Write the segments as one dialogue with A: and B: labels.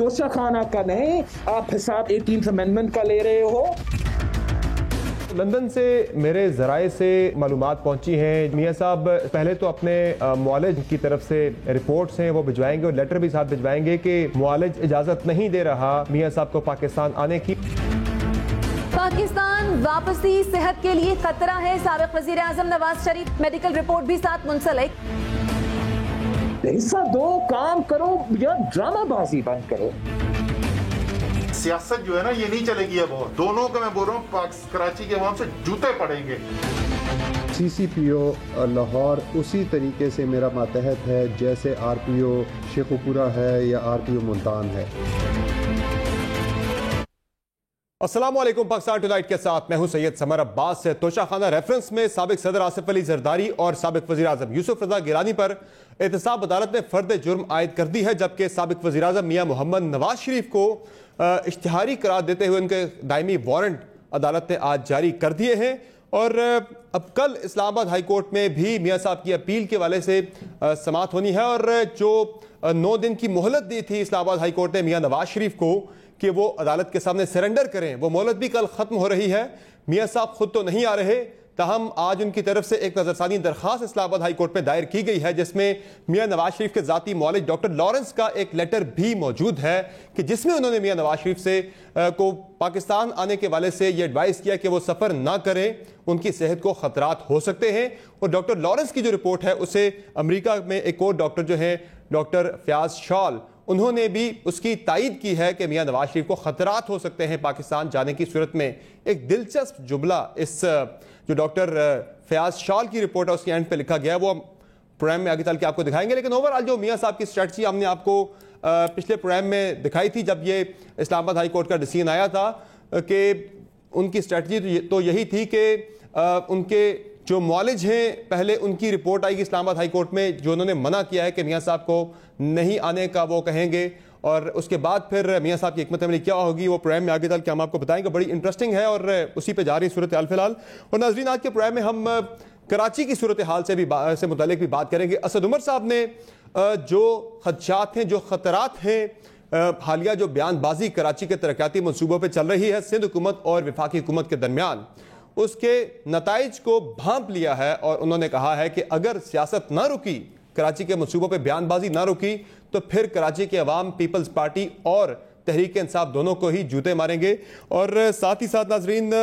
A: توشہ خانہ کا نہیں، آپ حساب 18th امینڈمنٹ کا لے رہے ہو۔
B: لندن سے میرے ذرائع سے معلومات پہنچی ہیں، میاں صاحب پہلے تو اپنے معالج کی طرف سے رپورٹس ہیں وہ بھجوائیں گے اور لیٹر بھی ساتھ بھجوائیں گے کہ معالج اجازت نہیں دے رہا میاں صاحب کو پاکستان آنے کی۔
C: پاکستان واپسی صحت کے لیے خطرہ ہے، سابق وزیر اعظم نواز شریف میڈیکل رپورٹ بھی ساتھ منسلک۔
A: ایسا دو کام کرو یا ڈرامہ بازی بند کرو۔
D: سیاست جو ہے نا یہ نہیں چلے گی اب، دونوں کا میں بول رہا ہوں کراچی کے عوام سے جوتے پڑیں گے۔
E: سی سی پی او لاہور اسی طریقے سے میرا ماتحت ہے جیسے آر پی او شیخوپورہ ہے یا آر پی او ملتان ہے۔
B: السلام علیکم، پاکستان ٹونائٹ کے ساتھ میں ہوں سید سمر عباس سے۔ توشہ خانہ ریفرنس میں سابق صدر آصف علی زرداری اور سابق وزیر اعظم یوسف رضا گیلانی پر احتساب عدالت نے فرد جرم عائد کر دی ہے، جبکہ سابق وزیر اعظم میاں محمد نواز شریف کو اشتہاری قرار دیتے ہوئے ان کے دائمی وارنٹ عدالت نے آج جاری کر دیے ہیں۔ اور اب کل اسلام آباد ہائی کورٹ میں بھی میاں صاحب کی اپیل کے والے سے سماعت ہونی ہے، اور جو 9 دن کی مہلت دی تھی اسلام آباد ہائی کورٹ نے میاں نواز شریف کو کہ وہ عدالت کے سامنے سرنڈر کریں، وہ مہلت بھی کل ختم ہو رہی ہے۔ میاں صاحب خود تو نہیں آ رہے، تاہم آج ان کی طرف سے ایک نظر ثانی درخواست اسلام آباد ہائی کورٹ میں دائر کی گئی ہے، جس میں میاں نواز شریف کے ذاتی معالج ڈاکٹر لارنس کا ایک لیٹر بھی موجود ہے کہ جس میں انہوں نے میاں نواز شریف سے کو پاکستان آنے کے والے سے یہ ایڈوائز کیا کہ وہ سفر نہ کریں، ان کی صحت کو خطرات ہو سکتے ہیں۔ اور ڈاکٹر لارنس کی جو رپورٹ ہے اسے امریکہ میں ایک اور ڈاکٹر جو ہے ڈاکٹر فیاض شال، انہوں نے بھی اس کی تائید کی ہے کہ میاں نواز شریف کو خطرات ہو سکتے ہیں پاکستان جانے کی صورت میں۔ ایک دلچسپ جملہ اس جو ڈاکٹر فیاض شال کی رپورٹ ہے اس کے اینڈ پہ لکھا گیا ہے، وہ پروگرام میں آگے چل کے آپ کو دکھائیں گے۔ لیکن اوورآل جو میاں صاحب کی اسٹریٹجی ہم نے آپ کو پچھلے پروگرام میں دکھائی تھی جب یہ اسلام آباد ہائی کورٹ کا ڈیسیژن آیا تھا، کہ ان کی اسٹریٹجی تو یہی تھی کہ ان کے جو معالج ہیں پہلے ان کی رپورٹ آئے گی اسلام آباد ہائی کورٹ میں جو انہوں نے منع کیا ہے کہ میاں صاحب کو نہیں آنے کا وہ کہیں گے، اور اس کے بعد پھر میاں صاحب کی حکمت عملی کیا ہوگی وہ پروگرام میں آگے چل کے ہم آپ کو بتائیں گے۔ بڑی انٹرسٹنگ ہے اور اسی پہ جا رہی صورتحال فی الحال۔ اور ناظرین آج کے پروگرام میں ہم کراچی کی صورتحال سے متعلق بھی بات کریں گے۔ اسد عمر صاحب نے جو خدشات ہیں، جو خطرات ہیں، حالیہ جو بیان بازی کراچی کے ترقیاتی منصوبوں پہ چل رہی ہے سندھ حکومت اور وفاقی حکومت کے درمیان، اس کے نتائج کو بھانپ لیا ہے، اور انہوں نے کہا ہے کہ اگر سیاست نہ رکی، کراچی کے منصوبوں پہ بیان بازی نہ رکی، تو پھر کراچی کے عوام پیپلز پارٹی اور تحریک انصاف دونوں کو ہی جوتے ماریں گے۔ اور ساتھ ہی ساتھ ناظرین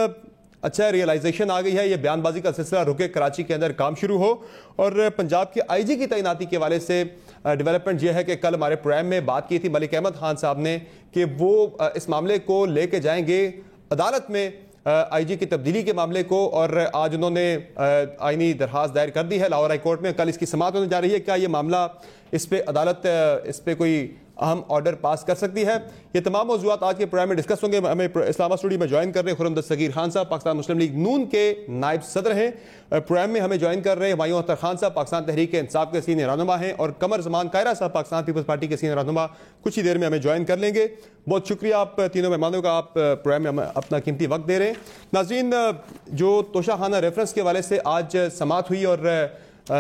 B: اچھا ریئلائزیشن آ گئی ہے، یہ بیان بازی کا سلسلہ رکے، کراچی کے اندر کام شروع ہو۔ اور پنجاب کے آئی جی کی تعیناتی کے حوالے سے ڈیولپمنٹ یہ ہے کہ کل ہمارے پروگرام میں بات کی تھی ملک احمد خان صاحب نے کہ وہ اس معاملے کو لے کے جائیں گے عدالت میں، آئی جی کی تبدیلی کے معاملے کو، اور آج انہوں نے آئینی درخواست دائر کر دی ہے لاہور ہائی کورٹ میں، کل اس کی سماعت ہونے جا رہی ہے۔ کیا یہ معاملہ اس پہ عدالت اس پہ کوئی اہم آرڈر پاس کر سکتی ہے؟ یہ تمام موضوعات آج کے پروگرام میں ڈسکس ہوں گے۔ ہمیں اسلام آباد اسٹوڈیو میں جوائن کر رہے ہیں خرم دستگیر خان صاحب، پاکستان مسلم لیگ نون کے نائب صدر ہیں۔ پروگرام میں ہمیں جوائن کر رہے ہیں ہمایوں اختر خان صاحب، پاکستان تحریک انصاف کے سینئر رہنما ہیں، اور قمر زمان قاہرہ صاحب، پاکستان پیپلز پارٹی کے سینئر رہنما، کچھ ہی دیر میں ہمیں جوائن کر لیں گے۔ بہت شکریہ آپ تینوں مہمانوں کا، آپ پروگرام میں اپنا قیمتی وقت دے رہے ہیں۔ ناظرین جو توشہ خانہ ریفرنس کے حوالے سے آج سماعت ہوئی، اور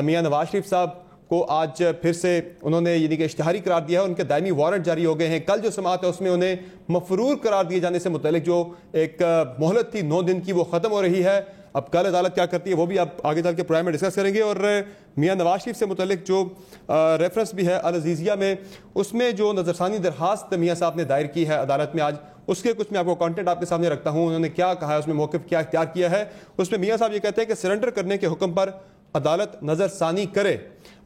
B: میاں نواز شریف صاحب کو آج پھر سے انہوں نے یعنی کہ اشتہاری قرار دیا ہے، ان کے دائمی وارنٹ جاری ہو گئے ہیں۔ کل جو سماعت ہے اس میں انہیں مفرور قرار دیے جانے سے متعلق جو ایک مہلت تھی 9 دن کی وہ ختم ہو رہی ہے۔ اب کل عدالت کیا کرتی ہے وہ بھی آپ آگے چل کے پروگرام میں ڈسکس کریں گے۔ اور میاں نواز شریف سے متعلق جو ریفرنس بھی ہے العزیزیہ میں، اس میں جو نظرثانی درخواست میاں صاحب نے دائر کی ہے عدالت میں آج، اس کے کچھ میں آپ کو کانٹینٹ آپ کے سامنے رکھتا ہوں۔ انہوں نے کیا کہا ہے، اس میں موقف کیا اختیار کیا ہے۔ اس میں میاں صاحب یہ کہتے ہیں کہ سرنڈر کرنے کے حکم پر عدالت نظر ثانی کرے،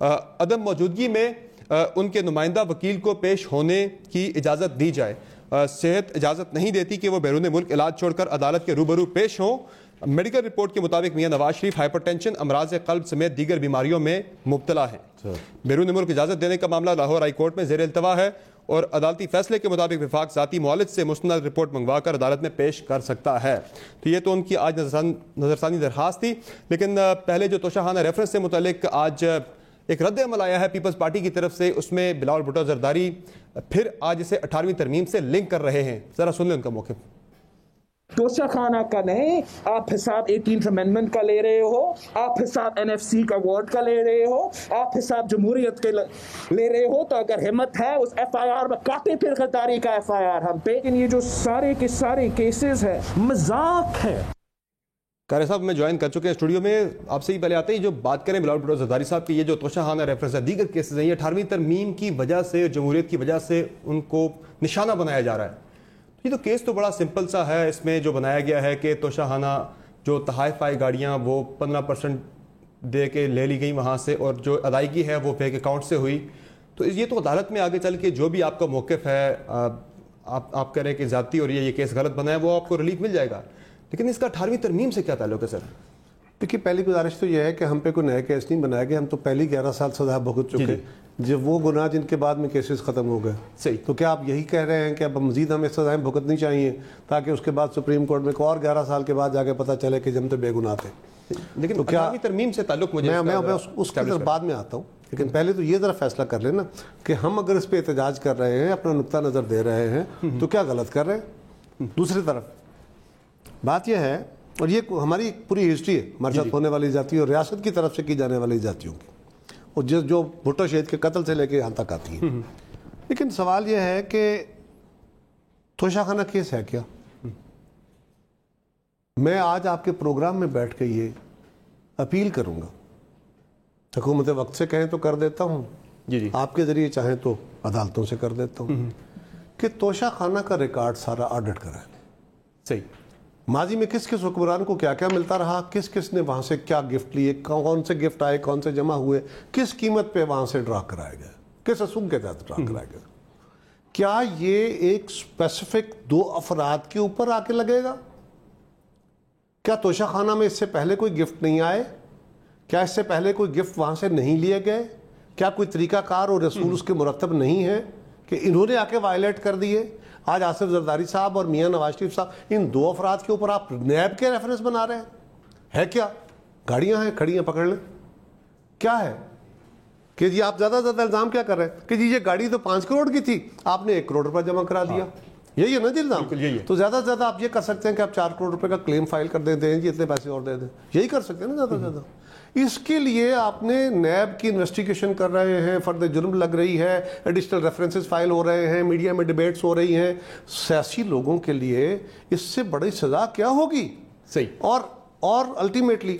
B: عدم موجودگی میں ان کے نمائندہ وکیل کو پیش ہونے کی اجازت دی جائے، صحت اجازت نہیں دیتی کہ وہ بیرون ملک علاج چھوڑ کر عدالت کے روبرو پیش ہوں۔ میڈیکل رپورٹ کے مطابق میاں نواز شریف ہائپر ٹینشن، امراض قلب سمیت دیگر بیماریوں میں مبتلا ہیں۔ بیرون ملک اجازت دینے کا معاملہ لاہور ہائی کورٹ میں زیر التوا ہے، اور عدالتی فیصلے کے مطابق وفاق ذاتی معالج سے مستند رپورٹ منگوا کر عدالت میں پیش کر سکتا ہے۔ تو یہ تو ان کی آج نظرثانی درخواست تھی۔ لیکن پہلے جو توشہ خانہ ریفرنس سے متعلق آج ایک رد عمل آیا ہے پیپلز پارٹی کی طرف سے، اس میں بلاول بھٹو زرداری پھر آج اسے 18ویں ترمیم سے لنک کر رہے ہیں، ذرا سن لیں ان کا موقف۔
A: توشہ خانہ کا نہیں، آپ حساب 18th امینڈمنٹ کا لے رہے ہو، آپ حساب NFC کا وارڈ کا لے رہے ہو، آپ حساب جمہوریت کے لے رہے ہو. تو اگر ہمت ہے اس FIR میں کاٹے پھر غداری کا FIR ہم پہ. لیکن یہ جو سارے کے سارے کیسز ہے مذاق ہے.
B: قاری صاحب میں جوائن کر چکے ہیں اسٹوڈیو میں. آپ سے ہی پہلے آتے ہیں جو بات کریں بلاول بھٹو زرداری صاحب کی، یہ جو توشہ خانہ ریفرنس ہے، دیگر کیسز ہیں، یہ 18ویں ترمیم کی وجہ سے، جمہوریت کی وجہ سے ان کو نشانہ بنایا جا رہا ہے. یہ تو کیس تو بڑا سمپل سا ہے. اس میں جو بنایا گیا ہے کہ توشہ خانہ جو تحائف آئی گاڑیاں وہ 15% دے کے لے لی گئیں وہاں سے، اور جو ادائیگی ہے وہ بینک اکاؤنٹ سے ہوئی. تو یہ تو عدالت میں آگے چل کے جو بھی آپ کا موقف ہے، آپ کہہ رہے ہیں کہ زیادتی اور یہ کیس غلط بنا ہے، وہ آپ کو ریلیف مل جائے گا. لیکن اس کا 18ویں ترمیم سے کیا تعلق ہے سر؟
F: دیکھیے، پہلی گزارش تو یہ ہے کہ ہم پہ کوئی نیا کیس نہیں بنایا گیا. ہم تو پہلی 11 سال سزا بھگت چکے، جب وہ گناہ جن کے بعد میں کیسز ختم ہو گئے.
B: صحیح.
F: تو کیا آپ یہی کہہ رہے ہیں کہ اب مزید ہمیں سزائیں بھگتنی چاہیے تاکہ اس کے بعد سپریم کورٹ میں اور 11 سال کے بعد جا کے پتہ چلے کہ ہم تو بے گناہ تھے؟
B: لیکن 18ویں ترمیم سے تعلق مجھے
F: میں اس کی طرف بعد میں آتا ہوں. لیکن پہلے تو یہ ذرا فیصلہ کر لینا کہ ہم اگر اس پہ احتجاج کر رہے ہیں، اپنا نقطہ نظر دے رہے ہیں، تو کیا غلط کر رہے ہیں؟ دوسری طرف بات یہ ہے، اور یہ ہماری پوری ہسٹری ہے ہمارے ساتھ ہونے والی ذاتی اور ریاست کی طرف سے کی جانے والی ذاتیوں کی، اور جو بھٹو شہید کے قتل سے لے کے یہاں تک آتی ہیں. لیکن سوال یہ ہے کہ توشہ خانہ کیس ہے کیا؟ میں آج آپ کے پروگرام میں بیٹھ کے یہ اپیل کروں گا، حکومت وقت سے کہیں تو کر دیتا ہوں،
B: جی
F: آپ کے ذریعے چاہیں تو عدالتوں سے کر دیتا ہوں، کہ توشہ خانہ کا ریکارڈ سارا آڈٹ کرائیں.
B: صحیح.
F: ماضی میں کس کس حکمران کو کیا کیا ملتا رہا، کس کس نے وہاں سے کیا گفٹ لیے، کون سے گفٹ آئے، کون سے جمع ہوئے، کس قیمت پہ وہاں سے ڈرا کرائے گئے، کس اصول کے تحت ڈرا کرائے گئے. کیا یہ ایک اسپیسیفک 2 افراد کے اوپر آ کے لگے گا؟ کیا توشہ خانہ میں اس سے پہلے کوئی گفٹ نہیں آئے؟ کیا اس سے پہلے کوئی گفٹ وہاں سے نہیں لیے گئے؟ کیا کوئی طریقہ کار اور رسول اس کے مرتب نہیں ہے کہ انہوں نے آ کے وائلیٹ کر دیے؟ آج آصف زرداری صاحب اور میاں نواز شریف صاحب، ان 2 افراد کے اوپر آپ نیب کے ریفرنس بنا رہے ہیں. ہے کیا؟ گاڑیاں ہیں، کھڑیاں پکڑ لیں. کیا ہے کہ جی آپ زیادہ الزام کیا کر رہے ہیں کہ جی یہ گاڑی تو 5 کروڑ کی تھی، آپ نے 1 کروڑ روپے جمع کرا دیا. یہی ہے نا جی الزام. تو زیادہ سے زیادہ آپ یہ کر سکتے ہیں کہ آپ 4 کروڑ روپے کا کلیم فائل کر دیں جی اتنے پیسے اور دے دیں. یہی کر سکتے ہیں نا زیادہ سے زیادہ. اس کے لیے آپ نے نیب کی انویسٹیگیشن کر رہے ہیں، فرد جرم لگ رہی ہے، ایڈیشنل ریفرنسز فائل ہو رہے ہیں، میڈیا میں ڈیبیٹس ہو رہی ہیں. سیاسی لوگوں کے لیے اس سے بڑی سزا کیا ہوگی؟
B: صحیح.
F: اور الٹیمیٹلی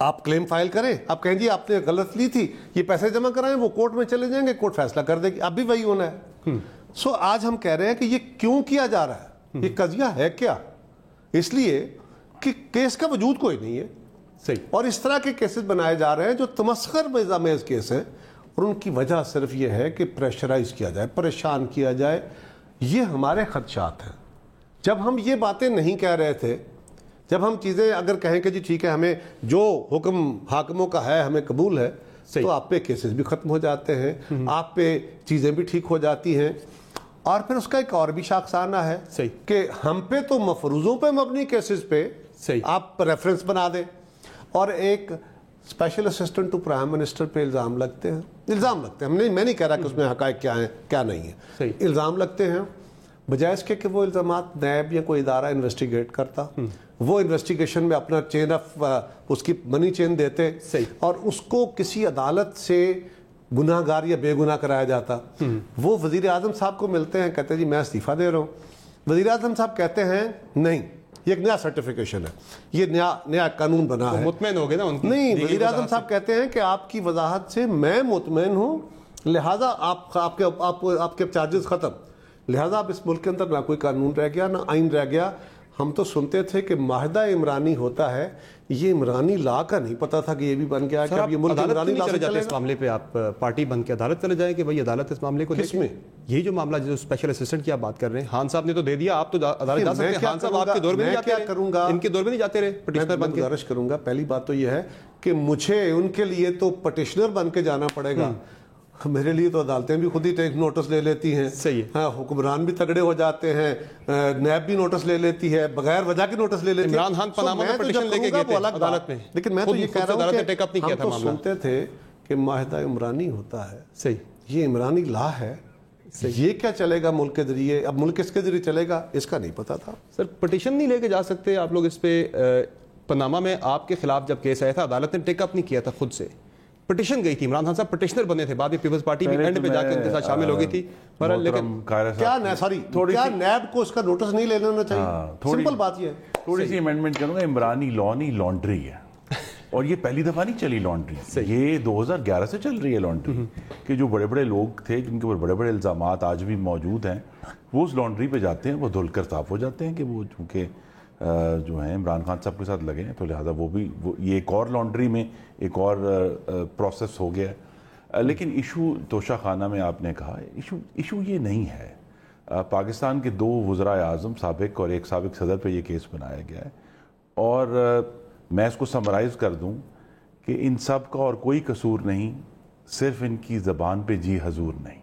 F: آپ کلیم فائل کریں، آپ کہیں جی آپ نے غلط لی تھی، یہ پیسے جمع کرائیں، وہ کورٹ میں چلے جائیں گے، کورٹ فیصلہ کر دے گی. اب بھی وہی ہونا ہے. سو آج ہم کہہ رہے ہیں کہ یہ کیوں کیا جا رہا ہے، یہ قضیہ ہے کیا؟ اس لیے کہ کیس کا وجود کوئی نہیں ہے.
B: صحیح.
F: اور اس طرح کے کیسز بنائے جا رہے ہیں جو تمسخر میز کیس ہیں، اور ان کی وجہ صرف یہ ہے کہ پریشرائز کیا جائے، پریشان کیا جائے. یہ ہمارے خدشات ہیں. جب ہم یہ باتیں نہیں کہہ رہے تھے، جب ہم چیزیں اگر کہیں کہ جی ٹھیک ہے ہمیں جو حکم حاکموں کا ہے ہمیں قبول ہے، تو آپ پہ کیسز بھی ختم ہو جاتے ہیں، آپ پہ چیزیں بھی ٹھیک ہو جاتی ہیں. اور پھر اس کا ایک اور بھی شاخسانہ ہے کہ ہم پہ تو مفروضوں پہ مبنی کیسز پہ آپ ریفرنس بنا دیں، اور ایک special assistant to prime minister پہ الزام لگتے ہیں. میں نہیں کہہ رہا کہ اس میں حقائق کیا ہیں کیا نہیں ہے. الزام لگتے ہیں بجائے اس کے کہ وہ الزامات نیب یا کوئی ادارہ انویسٹیگیٹ کرتا، وہ انویسٹیگیشن میں اپنا چین آف اس کی منی چین دیتے اور اس کو کسی عدالت سے گناہ گار یا بے گناہ کرایا جاتا. وہ وزیر اعظم صاحب کو ملتے ہیں، کہتے ہیں جی میں استعفیٰ دے رہا ہوں. وزیر اعظم صاحب کہتے ہیں نہیں، یہ ایک نیا سرٹیفیکیشن ہے، یہ نیا قانون بنا ہے.
B: مطمئن ہو گئے نا؟
F: نہیں، وزیر اعظم صاحب کہتے ہیں کہ آپ کی وضاحت سے میں مطمئن ہوں، لہٰذا آپ کے چارجز ختم. لہٰذا اب اس ملک کے اندر نہ کوئی قانون رہ گیا نہ آئین رہ گیا. ہم تو سنتے تھے کہ معاہدہ عمرانی ہوتا ہے، یہ عمرانی لا کا نہیں پتا تھا کہ یہ بھی بن گیا کہ اب یہ ملک عمرانی لا سے چلے گا. اس معاملے
B: پہ آپ پارٹی بن کے عدالت چلے جائیں کہ بھائی عدالت اس معاملے کو
F: کس میں؟
B: یہی جو معاملہ جو اسپیشل اسسٹنٹ کی آپ بات کر رہے ہیں، خان صاحب نے تو دے دیا، آپ تو عدالت جا سکتے ہیں. خان صاحب آپ کے دور میں نہیں جاتے رہے، ان کے دور میں نہیں جاتے رہے پٹیشنر بن کے.
F: گزارش کروں گا، پہلی بات تو یہ ہے کہ مجھے ان کے لیے تو پٹیشنر بن کے جانا پڑے گا. میرے لیے تو عدالتیں بھی خود ہی ٹیک نوٹس لے لیتی ہیں.
B: صحیح.
F: ہاں، حکمران بھی تگڑے ہو جاتے ہیں، نیب بھی نوٹس لے لیتی ہے، بغیر وجہ کے نوٹس لے لیتی ہے.
B: عمران خان پاناما میں پٹیشن لے کے گئے تھے عدالت میں،
F: لیکن میں تو یہ کہہ رہا ہوں کہ ہم تو سنتے تھے کہ معاہدہ عمرانی ہوتا ہے.
B: صحیح.
F: یہ عمرانی لا ہے، یہ کیا چلے گا ملک کے ذریعے؟ اب ملک کس کے ذریعے چلے گا اس کا نہیں پتا تھا.
B: سر پٹیشن نہیں لے کے جا سکتے آپ لوگ اس پہ؟ پاناما میں آپ کے خلاف جب کیس آیا تھا عدالت نے ٹیک اپ نہیں کیا تھا، خود سے پٹیشن گئی تھی، عمران خان صاحب پٹیشنر بنے تھے، بعد میں پیپلز پارٹی بھی اینڈ پہ جا کے ان کے ساتھ شامل ہو گئی تھی. لیکن
F: کیا نیب کو اس کا نوٹس نہیں لینا چاہیے؟ سمپل بات یہ ہے.
G: تھوڑی سی امینڈمنٹ کروں گا. عمرانی لا نہیں لانڈری ہے، اور یہ پہلی دفعہ نہیں چلی لانڈری، یہ 2011 سے چل رہی ہے لانڈری. کہ جو بڑے بڑے لوگ تھے جن کے اوپر بڑے بڑے الزامات آج بھی موجود ہیں، وہ اس لانڈری پہ جاتے ہیں، وہ دھل کر صاف ہو جاتے ہیں کہ وہ چونکہ جو ہیں عمران خان صاحب کے ساتھ لگے ہیں، تو لہٰذا وہ بھی یہ ایک اور لانڈری میں ایک اور پروسیس ہو گیا. لیکن ایشو توشہ خانہ میں آپ نے کہا ایشو یہ نہیں ہے. پاکستان کے 2 وزرائے اعظم سابق اور ایک سابق صدر پہ یہ کیس بنایا گیا ہے، اور میں اس کو سمرائز کر دوں کہ ان سب کا اور کوئی قصور نہیں، صرف ان کی زبان پہ جی حضور نہیں،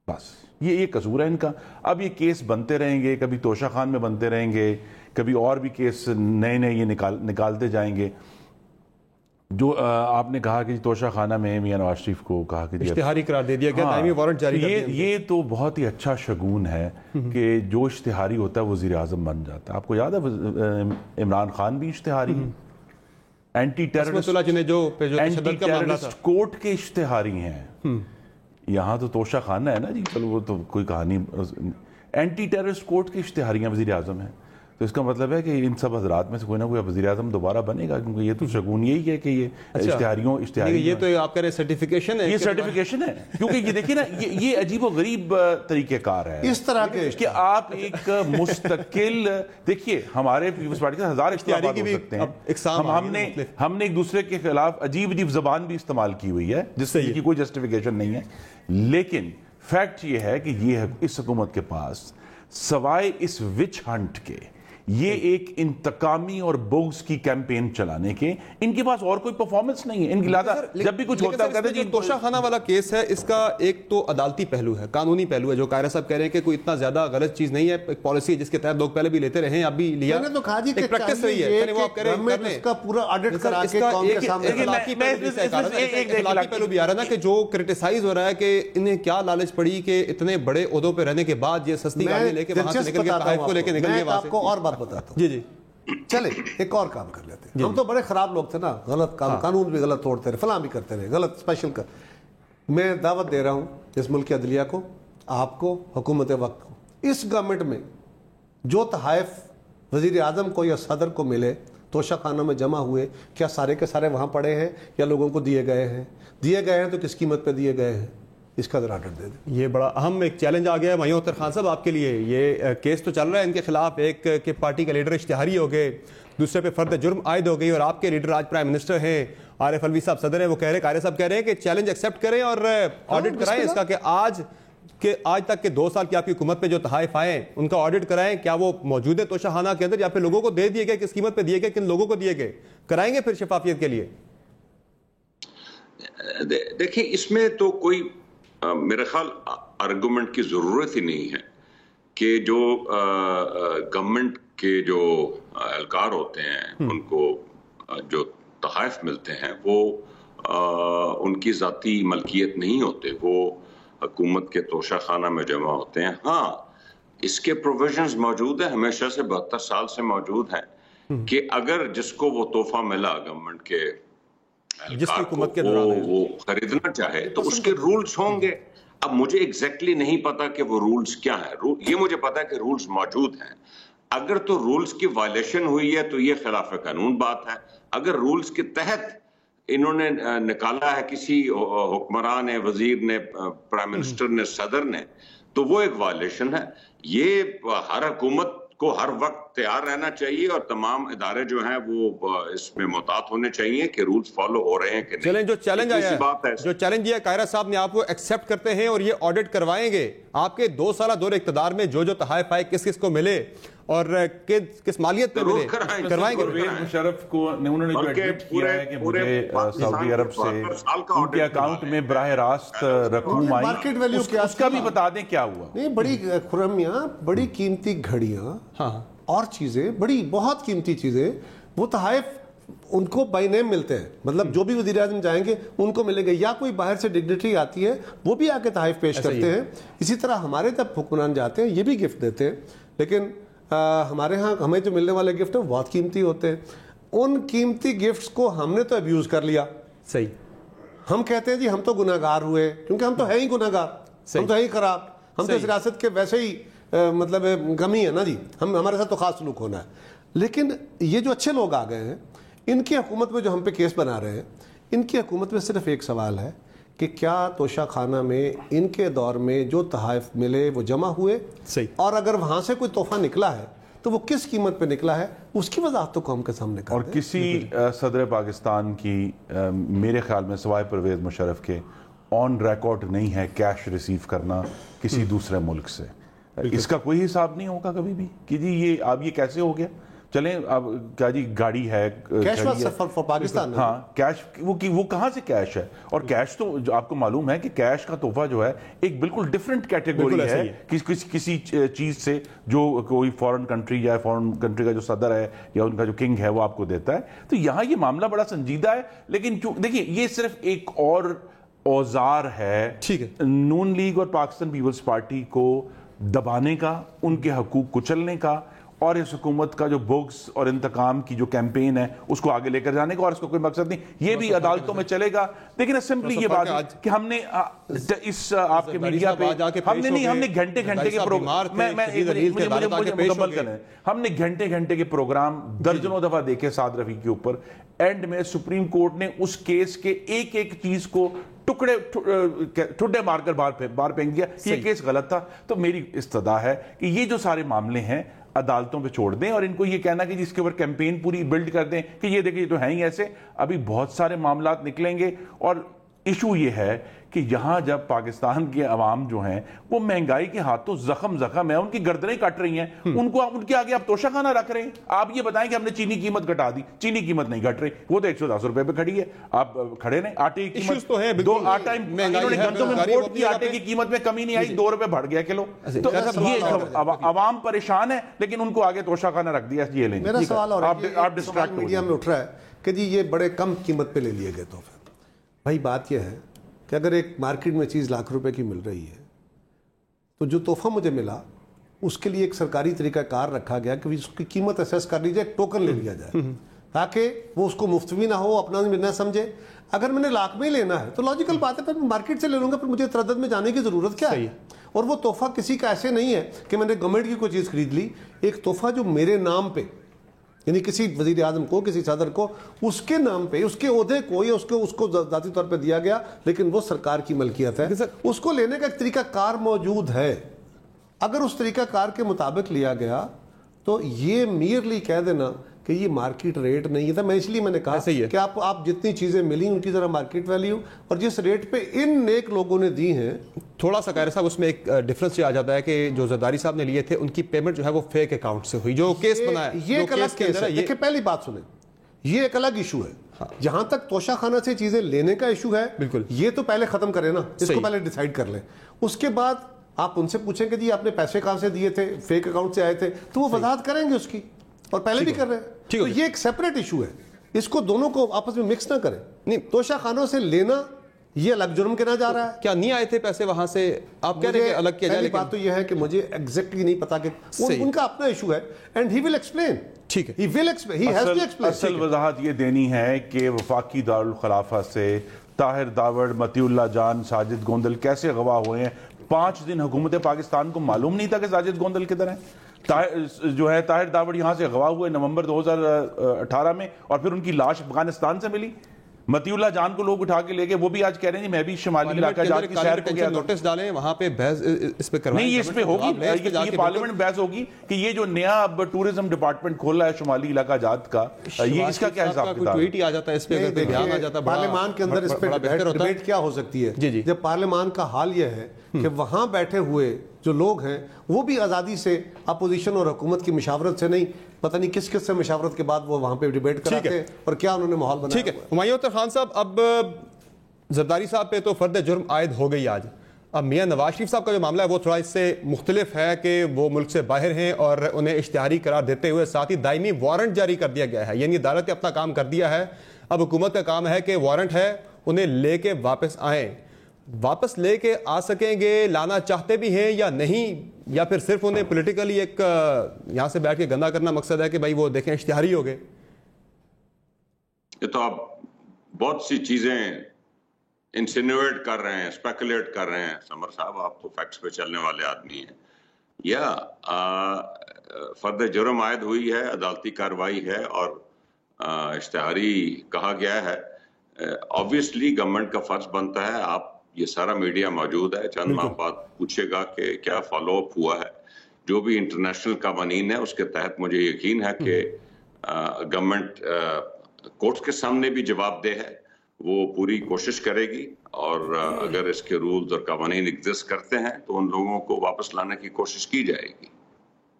G: بس یہ قصور ہے ان کا. اب یہ کیس بنتے رہیں گے، کبھی توشہ خان میں بنتے رہیں گے، کبھی اور بھی کیس نئے یہ نکالتے جائیں گے. جو آپ نے کہا کہ توشہ خانہ میں میاں نواز شریف کو کہا کہ
B: اشتہاری قرار دے دیا گیا، دائمی وارنٹ جاری کر دیا.
G: یہ تو بہت ہی اچھا شگون ہے کہ جو اشتہاری ہوتا ہے وزیر اعظم بن جاتا ہے. آپ کو یاد ہے عمران خان بھی اشتہاری ہیں، اینٹی ٹیررسٹ کورٹ کے اشتہاری ہیں. یہاں تو توشہ خانہ ہے نا جی، چلو وہ تو کوئی کہانی. اینٹی ٹیررسٹ کورٹ کی اشتہاریاں وزیر اعظم ہیں، تو اس کا مطلب ہے کہ ان سب حضرات میں سے کوئی نہ کوئی وزیر اعظم دوبارہ بنے گا، کیونکہ یہ تو شگون یہی ہے کہ یہ اشتہاری
B: یہ تو آپ کہہ رہے سرٹیفکیشن ہے،
G: یہ سرٹیفکیشن ہے. کیونکہ یہ دیکھیے نا، یہ عجیب و غریب طریقہ کار ہے
F: اس طرح کے کہ
G: آپ ایک مستقل دیکھیے ہمارے پیپلز پارٹی کے 1000 اشتہاری ہو سکتے ہیں. ہم نے ایک دوسرے کے خلاف عجیب زبان بھی استعمال کی ہوئی ہے جس سے کی کوئی جسٹیفیکیشن نہیں ہے. لیکن فیکٹ یہ ہے کہ یہ اس حکومت کے پاس سوائے اس وچ ہنٹ کے، یہ ایک انتقامی اور بغض کی کیمپین چلانے کے، ان کے پاس اور کوئی پرفارمنس نہیں ہے. ان کی لہٰذا جب بھی کچھ ہوتا ہے کہتے ہیں
B: جی. توشہ خانہ والا کیس ہے، اس کا ایک تو عدالتی پہلو ہے، قانونی پہلو ہے، جو قائرہ صاحب کہہ رہے ہیں کہ کوئی اتنا زیادہ غلط چیز نہیں ہے، ایک پالیسی ہے جس کے تحت لوگ پہلے بھی لیتے رہے ہیں، اب بھی لیا،
F: میں نے تو کہا جی کہ
B: ایک پریکٹس رہی ہے. وہ آپ کہہ رہے ہیں
F: اس کا پورا آڈٹ کرا کے قوم کے سامنے
B: اخلاقی پہلو بھی آ رہا ہے نا، کہ جو کرٹیسائز ہو رہا ہے کہ انہیں کیا لالچ پڑی کہ اتنے بڑے عہدوں پہ رہنے کے بعد یہ سستی گاڑی لے کے وہاں سے نکل کے تحائف کو لے کے نکل گئے وہاں سے.
F: آپ کو اور بات بتاتا ہوں.
B: جی جی
F: چلے ایک اور کام کر لیتے ہیں. ہم تو بڑے خراب لوگ تھے نا، غلط کام، قانون بھی غلط توڑتے رہے، فلاں بھی کرتے رہے، غلط اسپیشل کر. میں دعوت دے رہا ہوں اس ملک کی عدلیہ کو، آپ کو، حکومت وقت کو، اس گورنمنٹ میں جو تحائف وزیر اعظم کو یا صدر کو ملے توشہ خانہ میں جمع ہوئے، کیا سارے کے سارے وہاں پڑے ہیں یا لوگوں کو دیے گئے ہیں تو کس قیمت پہ دیے گئے ہیں، اس کا ذرا آڈر دے دیں.
B: یہ بڑا اہم ایک چیلنج آ گیا ہے مہیوں اختر خان صاحب آپ کے لیے. یہ کیس تو چل رہا ہے ان کے خلاف، ایک کہ پارٹی کا لیڈر اشتہاری ہو گئے، دوسرے پہ فرد جرم عائد ہو گئی، اور آپ کے لیڈر آج پرائم منسٹر ہیں، عارف الوی صاحب صدر ہیں. وہ کہہ رہے ہیں، قائرہ صاحب کہہ رہے ہیں کہ چیلنج ایکسیپٹ کریں اور آڈٹ کرائیں اس کا، کہ آج تک کے 2 سال کی آپ کی حکومت پہ جو تحائف آئے ان کا آڈٹ کرائیں. کیا وہ موجود ہے توشہ خانہ کے اندر، یا پھر لوگوں کو دے دیے گئے، کس قیمت پہ دیے گئے، کن لوگوں کو دیے گئے، کرائیں گے پھر شفافیت کے لیے؟
H: دیکھیں اس میں تو کوئی میرے خیال آرگومنٹ کی ضرورت ہی نہیں ہے کہ جو گورنمنٹ کے جو اہلکار ہوتے ہیں ان کو جو تحائف ملتے ہیں وہ ان کی ذاتی ملکیت نہیں ہوتے، وہ حکومت کے توشہ خانہ میں جمع ہوتے ہیں. ہاں اس کے پروویژنز موجود ہیں، ہمیشہ سے 72 سال سے موجود ہیں کہ اگر جس کو وہ تحفہ ملا گورنمنٹ کے
B: جس کی حکومت کے
H: وہ خریدنا چاہے تو اس کے رولز ہوں گے. اب مجھے ایگزیکٹلی نہیں پتا کہ وہ رولز کیا ہیں، یہ مجھے پتا ہے کہ رولز موجود ہیں. اگر تو رولز کی وائلیشن ہوئی ہے تو یہ خلاف قانون بات ہے. اگر رولز کے تحت انہوں نے نکالا ہے کسی حکمران نے، وزیر نے، پرائم منسٹر نے، صدر نے، تو وہ ایک وائلیشن ہے. یہ ہر حکومت کو ہر وقت تیار رہنا چاہیے اور تمام ادارے جو ہیں وہ اس میں محتاط ہونے چاہیے کہ رولز فالو ہو رہے ہیں کہ نہیں.
B: چلیں جو چیلنج آیا ہے، جو چیلنج یہ قائرہ صاحب نے آپ کو ایکسیپٹ کرتے ہیں اور یہ آڈٹ کروائیں گے آپ کے 2 سالہ دور اقتدار میں جو تحائف آئے کس کس کو ملے اور کس مالیت پہ ملے، کروائیں گے؟
G: مشرف کو انہوں نے جو ایڈمٹ کیا ہے کہ مجھے سعودی عرب سے ان کے اکاؤنٹ میں براہ راست رقم آئی، اس کا بھی بتا دیں کیا ہوا.
F: نہیں، بڑی خرمیاں، بڑی قیمتی گھڑیاں اور چیزیں، بڑی بہت قیمتی چیزیں، وہ تحائف ان کو بائی نیم ملتے ہیں, مطلب جو بھی وزیر اعظم جائیں گے ان کو ملیں گے, یا کوئی باہر سے ڈگنیٹری آتی ہے وہ بھی آ کے تحائف پیش کرتے ہیں. اسی طرح ہمارے جب حکمران جاتے ہیں یہ بھی گفٹ دیتے ہیں, لیکن ہمارے ہاں ہمیں جو ملنے والے گفٹ ہیں بہت قیمتی ہوتے ہیں. ان قیمتی گفٹس کو ہم نے تو ابیوز کر لیا.
B: صحیح,
F: ہم کہتے ہیں جی ہم تو گناہگار ہوئے, کیونکہ ہم تو ہے ہی گناہگار, ہم تو ہے ہی خراب, ہم تو سیاست کے ویسے ہی مطلب کمی ہے نا جی, ہمارے ساتھ تو خاص سلوک ہونا ہے. لیکن یہ جو اچھے لوگ آ گئے ہیں ان کی حکومت میں جو ہم پہ کیس بنا رہے ہیں, ان کی حکومت میں صرف ایک سوال ہے کہ کیا توشہ خانہ میں ان کے دور میں جو تحائف ملے وہ جمع ہوئے, اور اگر وہاں سے کوئی تحفہ نکلا ہے تو وہ کس قیمت پہ نکلا ہے, اس کی وضاحت تو قوم کے سامنے کر دیں.
G: اور کسی صدر پاکستان کی میرے خیال میں سوائے پرویز مشرف کے آن ریکارڈ نہیں ہے کیش ریسیو کرنا کسی دوسرے ملک سے. اس کا کوئی حساب نہیں ہوگا کبھی بھی کہ جی یہ اب یہ کیسے ہو گیا. چلیں اب کیا جی گاڑی ہے,
F: کیش فار پاکستان,
G: ہاں کیش وہ کہاں سے کیش ہے, اور کیش تو جو آپ کو معلوم ہے کہ کیش کا تحفہ جو ہے ایک بالکل ڈیفرنٹ کیٹیگوری ہے کسی چیز سے جو کوئی فورن کنٹری یا فورن کنٹری کا جو صدر ہے یا ان کا جو کنگ ہے وہ آپ کو دیتا ہے. تو یہاں یہ معاملہ بڑا سنجیدہ ہے, لیکن دیکھیے یہ صرف ایک اور اوزار ہے نون لیگ اور پاکستان پیپلز پارٹی کو دبانے کا, ان کے حقوق کچلنے کا, اور اس حکومت کا جو بغض اور انتقام کی جو کیمپین ہے اس کو آگے لے کر جانے کا, اور اس کا کوئی مقصد نہیں. یہ بھی عدالتوں میں چلے گا, لیکن سمپلی یہ بات کہ ہم نے اس آپ کے میڈیا پہ ہم نے گھنٹے کے پروگرام, مکمل کریں, ہم نے گھنٹے کے پروگرام درجنوں دفعہ دیکھے سعد رفیق کے اوپر. اینڈ میں سپریم کورٹ نے اس کیس کے ایک چیز کو ٹھڈے مار کر باہر پھینک دیا کہ یہ کیس غلط تھا. تو میری استدعا ہے کہ یہ جو سارے معاملے ہیں عدالتوں پہ چھوڑ دیں, اور ان کو یہ کہنا کہ جس کے اوپر کیمپین پوری بلڈ کر دیں کہ یہ دیکھیں یہ تو ہیں ہی ایسے. ابھی بہت سارے معاملات نکلیں گے, اور ایشو یہ ہے کہ یہاں جب پاکستان کے عوام جو ہیں وہ مہنگائی کے ہاتھوں زخم ہے, ان کی گردنیں کٹ رہی ہیں, ان کے آگے آپ توشہ خانہ رکھ رہے ہیں. آپ یہ بتائیں کہ ہم نے چینی قیمت گھٹا دی, چینی قیمت نہیں گھٹ رہی, وہ تو 110 روپے پہ کھڑی ہے. آپ کھڑے نہیں, آٹے کی قیمت گندم امپورٹ کی آٹے کی قیمت میں کمی نہیں آئی, 2 روپے بڑھ گیا کلو. تو یہ عوام پریشان ہے, لیکن ان کو آگے توشہ خانہ رکھ دیا. یہ لیں,
F: میرا سوال اور آپ ڈسٹریکٹ میڈیا میں اٹھ رہا ہے کہ جی یہ بڑے کم قیمت پہ لے لیے گئے تحفے. بھائی بات یہ ہے کہ اگر ایک مارکیٹ میں چیز لاکھ روپے کی مل رہی ہے تو جو تحفہ مجھے ملا اس کے لیے ایک سرکاری طریقہ کار رکھا گیا کہ اس کی قیمت اسیس کر لی جائے, ٹوکن لے لیا جائے تاکہ وہ اس کو مفت بھی نہ ہو, اپنا بھی نہ سمجھے. اگر میں نے لاکھ میں ہی لینا ہے تو لاجیکل بات ہے پھر میں مارکیٹ سے لے لوں گا, پھر مجھے تردد میں جانے کی ضرورت کیا ہے. اور وہ تحفہ کسی کا ایسے نہیں ہے کہ میں نے گورنمنٹ کی کوئی چیز خرید لی, ایک تحفہ جو میرے نام پہ یعنی کسی وزیر اعظم کو, کسی صدر کو, اس کے نام پہ, اس کے عہدے کو یا اس کو ذاتی طور پہ دیا گیا, لیکن وہ سرکار کی ملکیت ہے. اس کو لینے کا ایک طریقہ کار موجود ہے. اگر اس طریقہ کار کے مطابق لیا گیا تو یہ میرلی کہہ دینا کہ یہ مارکیٹ ریٹ نہیں تھا. میں نے کہا کہ آپ جتنی چیزیں ملی ان کی ذرا مارکیٹ ویلیو اور جس ریٹ پہ ان نیک لوگوں نے دی ہیں.
B: تھوڑا سا قاہر صاحب اس میں ایک ڈیفرنس یہ آ جاتا ہے کہ جو زرداری صاحب نے لیے تھے ان کی پیمنٹ جو ہے وہ فیک اکاؤنٹ سے ہوئی, جو کیس بنا ہے.
F: یہ ایک الگ کیس ہے. دیکھیں پہلی بات سنیں, یہ ایک الگ ایشو ہے. جہاں تک توشہ خانہ سے چیزیں لینے کا ایشو ہے, بالکل یہ تو پہلے ختم کریں نا, اس کو پہلے ڈیسائیڈ کر لیں. اس کے بعد آپ ان سے پوچھیں کہ جی آپ نے پیسے کہاں سے دیے تھے, فیک اکاؤنٹ سے آئے تھے, تو وہ وضاحت کریں گے اس کی, اور پہلے بھی کر رہے ہیں. تو یہ ایک سیپریٹ ایشو ہے, اس کو دونوں کو آپس میں مکس نہ کریں. نہیں, توشہ خانوں سے لینا یہ الگ جرم کے نہ جا رہا ہے.
B: کیا نہیں آئے تھے پیسے وہاں سے, آپ کہہ رہے ہیں کہ الگ کیا جائے.
F: پہلی بات تو یہ ہے کہ مجھے ایگزیکٹلی نہیں پتا کہ ان کا اپنا ایشو ہے, اینڈ ہی ول ایکسپلین. ٹھیک ہے,
G: اصل وضاحت یہ دینی ہے کہ وفاقی دارالخلافہ سے طاہر داوڑ, متی اللہ جان, ساجد گوندل کیسے اغوا ہوئے ہیں. 5 دن حکومت پاکستان کو معلوم نہیں تھا کہ ساجد گوندل کدھر ہیں. جو ہے طاہر داوڑ یہاں سے اغوا ہوئے نومبر 2018 میں, اور پھر ان کی لاش افغانستان سے ملی. متی اللہ جان کو لوگ اٹھا کے لے گئے, وہ بھی آج کہہ رہے ہیں میں بھی شمالی علاقہ جات کی سیر کو گیا.
B: نوٹس ڈالیں وہاں پہ بحث اس پہ کروائیں.
G: نہیں, اس پہ ہوگی, یہ پارلیمنٹ بحث ہوگی کہ یہ جو نیا اب ٹورزم ڈپارٹمنٹ کھولا ہے شمالی علاقہ جات کا, یہ اس کا کیا حساب کتاب.
B: ٹویٹ ہی آ جاتا ہے اس پہ, اگر دھیان آ جاتا ہے.
F: پارلیمان کے اندر اس پہ ڈیبیٹ کیا ہو سکتی ہے جب پارلیمان کا حال یہ ہے کہ وہاں بیٹھے ہوئے جو لوگ ہیں وہ بھی آزادی سے اپوزیشن اور حکومت کی مشاورت سے نہیں, پتہ نہیں کس سے مشاورت کے بعد وہ وہاں پہ ڈیبیٹ کراتے ہیں, اور کیا انہوں نے ماحول بنایا.
B: ٹھیک ہے, ہمایوں اختر خان صاحب, اب زرداری صاحب پہ تو فرد جرم عائد ہو گئی آج, اب میاں نواز شریف صاحب کا جو معاملہ ہے وہ تھوڑا اس سے مختلف ہے کہ وہ ملک سے باہر ہیں اور انہیں اشتہاری قرار دیتے ہوئے ساتھ ہی دائمی وارنٹ جاری کر دیا گیا ہے، یعنی عدالت نے اپنا کام کر دیا ہے، اب حکومت کا کام ہے کہ وارنٹ ہے انہیں لے کے واپس آئیں، واپس لے کے آ سکیں گے، لانا چاہتے بھی ہیں یا نہیں، یا پھر صرف انہیں پولیٹیکلی ایک یہاں سے بیٹھ کے گندا کرنا مقصد ہے کہ بھائی وہ دیکھیں اشتہاری ہو گئے؟
H: یہ تو آپ بہت سی چیزیں انسینویٹ کر رہے ہیں، اسپیکولیٹ کر رہے ہیں سمر صاحب، آپ تو فیکٹس پہ چلنے والے آدمی ہیں. یا فرد جرم عائد ہوئی ہے، عدالتی کارروائی ہے اور اشتہاری کہا گیا ہے. آبویسلی گورنمنٹ کا فرض بنتا ہے، آپ یہ سارا میڈیا موجود ہے، چند ماہ بعد پوچھے گا کہ کیا فالو اپ ہوا ہے. جو بھی انٹرنیشنل قوانین ہے اس کے تحت مجھے یقین ہے کہ گورنمنٹ کورٹس کے سامنے بھی جواب دہ ہے، وہ پوری کوشش کرے گی، اور اگر اس کے رولز اور قوانین ایگزسٹ کرتے ہیں تو ان لوگوں کو واپس لانے کی کوشش کی جائے گی.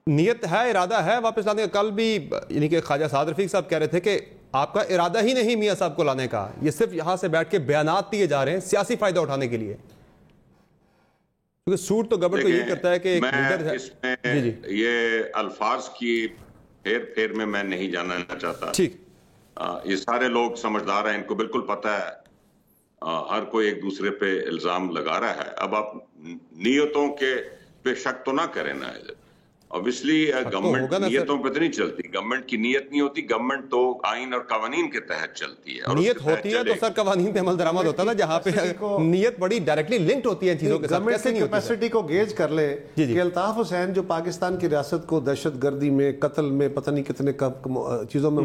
B: نیت ہے، ارادہ ہے واپس لانے کا؟ کل بھی یعنی کہ خواجہ سعد رفیق صاحب کہہ رہے تھے کہ آپ کا ارادہ ہی نہیں میاں صاحب کو لانے کا، یہ صرف یہاں سے بیٹھ کے بیانات دیے جا رہے ہیں سیاسی فائدہ اٹھانے کے لیے، کیونکہ سوٹ تو گورنمنٹ کو یہی کرتا ہے کہ ایک لیڈر ہے.
H: اس میں یہ الفاظ کی پھیر پھیر میں نہیں جانا چاہتا.
B: ٹھیک،
H: یہ سارے لوگ سمجھدار ہیں، ان کو بالکل پتہ ہے، ہر کوئی ایک دوسرے پہ الزام لگا رہا ہے. اب آپ نیتوں کے پہ شک تو نہ کریں نا. obviously گورنمنٹ نیتوں پہ تو نہیں چلتی، گورنمنٹ کی نیت نہیں ہوتی، گورنمنٹ تو آئین اور قوانین کے تحت چلتی ہے.
B: نیت ہوتی ہے تو سر قوانین پہ عمل درآمد ہوتا ہے نا، جہاں پہ نیت بڑی ڈائریکٹلی لنکڈ ہوتی ہے چیزوں کے ساتھ. کیسے نہیں ہوتی؟
F: کیپیسٹی کو گیج کر لے کہ الطاف حسین جو پاکستان کی ریاست کو دہشت گردی میں، قتل میں، پتہ نہیں کتنے چیزوں میں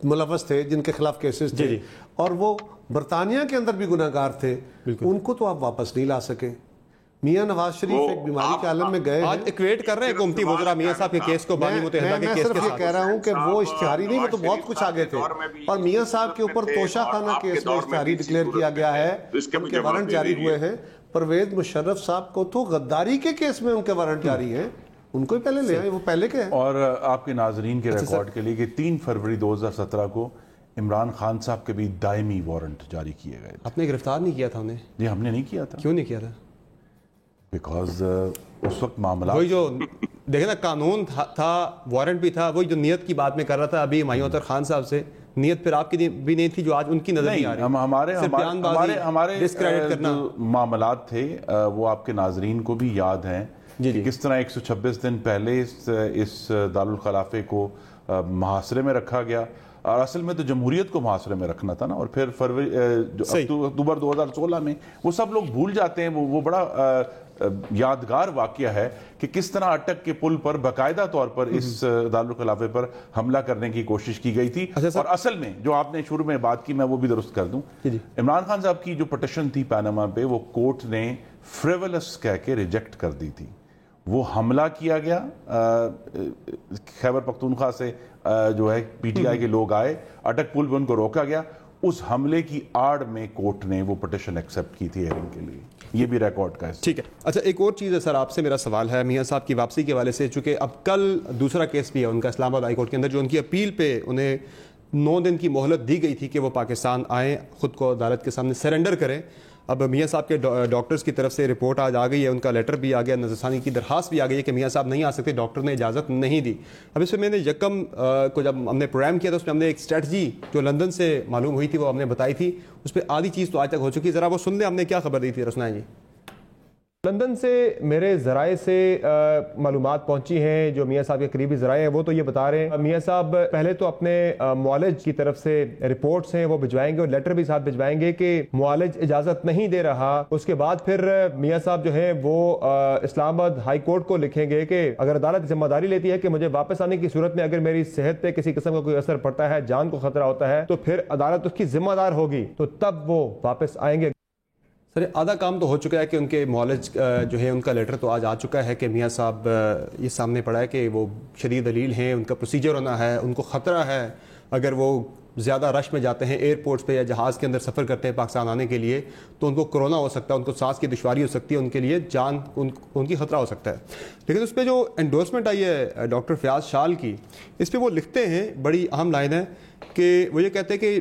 F: ملوث تھے، جن کے خلاف کیسز تھے، اور وہ برطانیہ کے اندر بھی گناہ گار تھے، ان کو تو آپ واپس نہیں لا سکے. میاں نواز شریف ایک بیماری کے عالم میں گئے،
B: آج ایکویٹ کر رہے ہیں حکومتی وزراء میاں صاحب کے کیس کو بانی متحدہ کے کیس کے ساتھ.
F: میں صرف یہ کہہ رہا ہوں کہ وہ اشتہاری نہیں، وہ تو بہت کچھ آگے تھے، اور میاں صاحب کے اوپر توشہ خانہ کیس میں اشتہاری ڈکلیئر کیا گیا ہے، ان کے وارنٹ جاری ہوئے ہیں. پرویز مشرف صاحب کو تو غداری کے کیس میں ان کے وارنٹ جاری ہیں، ان کو ہی پہلے لے آئے، وہ پہلے کے ہیں.
G: اور آپ کے ناظرین کے ریکارڈ کے لیے کہ 3 فروری 2017 کو عمران خان صاحب کے بھی دائمی وارنٹ جاری کیے گئے.
B: آپ نے گرفتار نہیں کیا تھا انہیں؟
G: جی ہم نے نہیں کیا تھا.
B: کیوں نہیں کیا تھا؟
G: بیکاز اس وقت معاملات
B: وہی جو دیکھیں نا، قانون تھا، وارنٹ بھی تھا، وہی جو نیت کی بات میں کر رہا تھا ابھی مایوتر خان صاحب سے، نیت پھر آپ کی بھی نہیں تھی جو آج ان کی نظر نہیں آ رہی.
G: ہمارے معاملات تھے وہ آپ کے ناظرین کو بھی یاد ہیں کہ کس طرح 126 دن پہلے اس دارالخلافے کو محاصرے میں رکھا گیا، اور اصل میں تو جمہوریت کو محاصرے میں رکھنا تھا نا. اور پھر اکتوبر 2016 میں وہ سب لوگ بھول جاتے ہیں، وہ بڑا یادگار واقعہ ہے کہ کس طرح اٹک کے پل پر باقاعدہ طور پر اس دارالخلافے پر حملہ کرنے کی کوشش کی گئی تھی. اور اصل میں جو آپ نے شروع میں بات کی، میں وہ بھی درست کر دوں، عمران خان صاحب کی جو پٹیشن تھی پیناما پہ، وہ کورٹ نے فریولس کہہ کے ریجیکٹ کر دی تھی. وہ حملہ کیا گیا، خیبر پختونخوا سے جو ہے پی ٹی آئی کے لوگ آئے، اٹک پل پہ ان کو روکا گیا. اس حملے کی آڑ میں کورٹ نے وہ پٹیشن ایکسیپٹ کی تھی ہیئرنگ کے لیے. یہ بھی ریکارڈ کا ہے.
B: ٹھیک ہے. اچھا ایک اور چیز ہے سر، آپ سے میرا سوال ہے میاں صاحب کی واپسی کے حوالے سے، چونکہ اب کل دوسرا کیس بھی ہے ان کا اسلام آباد ہائی کورٹ کے اندر، جو ان کی اپیل پہ انہیں 9 دن کی مہلت دی گئی تھی کہ وہ پاکستان آئیں، خود کو عدالت کے سامنے سرنڈر کریں. اب میاں صاحب کے ڈاکٹرز کی طرف سے رپورٹ آج آ گئی ہے، ان کا لیٹر بھی آ گیا، نظر ثانی کی درخواست بھی آ گئی ہے کہ میاں صاحب نہیں آ سکتے، ڈاکٹر نے اجازت نہیں دی. اب اس میں میں نے یکم کو جب ہم نے پروگرام کیا تھا، اس میں ہم نے ایک اسٹریٹجی جو لندن سے معلوم ہوئی تھی وہ ہم نے بتائی تھی، اس پہ آدھی چیز تو آج تک ہو چکی. ذرا وہ سن لیں ہم نے کیا خبر دی تھی. رسنا جی، لندن سے میرے ذرائع سے معلومات پہنچی ہیں، جو میاں صاحب کے قریبی ذرائع ہیں وہ تو یہ بتا رہے ہیں میاں صاحب پہلے تو اپنے معالج کی طرف سے رپورٹس ہیں وہ بھجوائیں گے، اور لیٹر بھی ساتھ بھجوائیں گے کہ معالج اجازت نہیں دے رہا. اس کے بعد پھر میاں صاحب جو ہیں وہ اسلام آباد ہائی کورٹ کو لکھیں گے کہ اگر عدالت ذمہ داری لیتی ہے کہ مجھے واپس آنے کی صورت میں اگر میری صحت پہ کسی قسم کا کوئی اثر پڑتا ہے، جان کو خطرہ ہوتا ہے، تو پھر عدالت اس کی ذمہ دار ہوگی، تو تب وہ واپس آئیں گے. سر آدھا کام تو ہو چکا ہے کہ ان کے معالج جو ہے ان کا لیٹر تو آج آ چکا ہے کہ میاں صاحب یہ سامنے پڑا ہے کہ وہ شدید دلیل ہیں، ان کا پروسیجر ہونا ہے، ان کو خطرہ ہے اگر وہ زیادہ رش میں جاتے ہیں ایئرپورٹس پہ یا جہاز کے اندر سفر کرتے ہیں پاکستان آنے کے لیے، تو ان کو کرونا ہو سکتا ہے، ان کو سانس کی دشواری ہو سکتی ہے، ان کے لیے جان ان کی خطرہ ہو سکتا ہے. لیکن اس پہ جو انڈورسمنٹ آئی ہے ڈاکٹر فیاض شال کی، اس پہ وہ لکھتے ہیں، بڑی اہم لائن ہے کہ وہ یہ کہتے ہیں کہ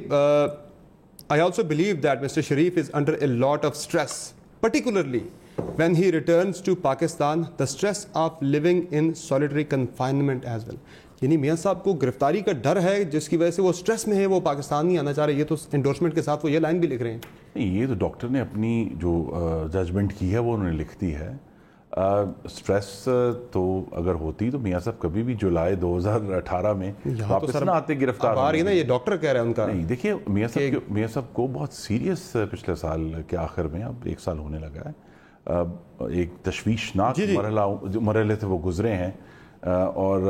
B: I also believe that Mr. Sharif is under a lot of stress particularly when he returns to Pakistan, the stress of living in solitary confinement as well. یعنی میاں صاحب کو گرفتاری کا ڈر ہے جس کی وجہ سے وہ سٹریس میں ہے, وہ پاکستان نہیں آنا چاہ رہے. یہ تو انڈورسمنٹ کے ساتھ وہ یہ لائن بھی لکھ رہے ہیں.
G: نہیں, یہ تو ڈاکٹر نے اپنی جو ججمنٹ کی ہے وہ انہوں نے لکھ دی ہے. سٹریس تو اگر ہوتی تو میاں صاحب کبھی بھی جولائی 2018 میں واپس نہ آتے گرفتار
B: آ رہی ہے نا, یہ ڈاکٹر کہہ رہا ہے ان کا.
G: نہیں دیکھیے, میاں صاحب کو بہت سیریس پچھلے سال کے آخر میں, اب 1 سال ہونے لگا ہے, ایک تشویشناک مرحلے سے وہ گزرے ہیں. اور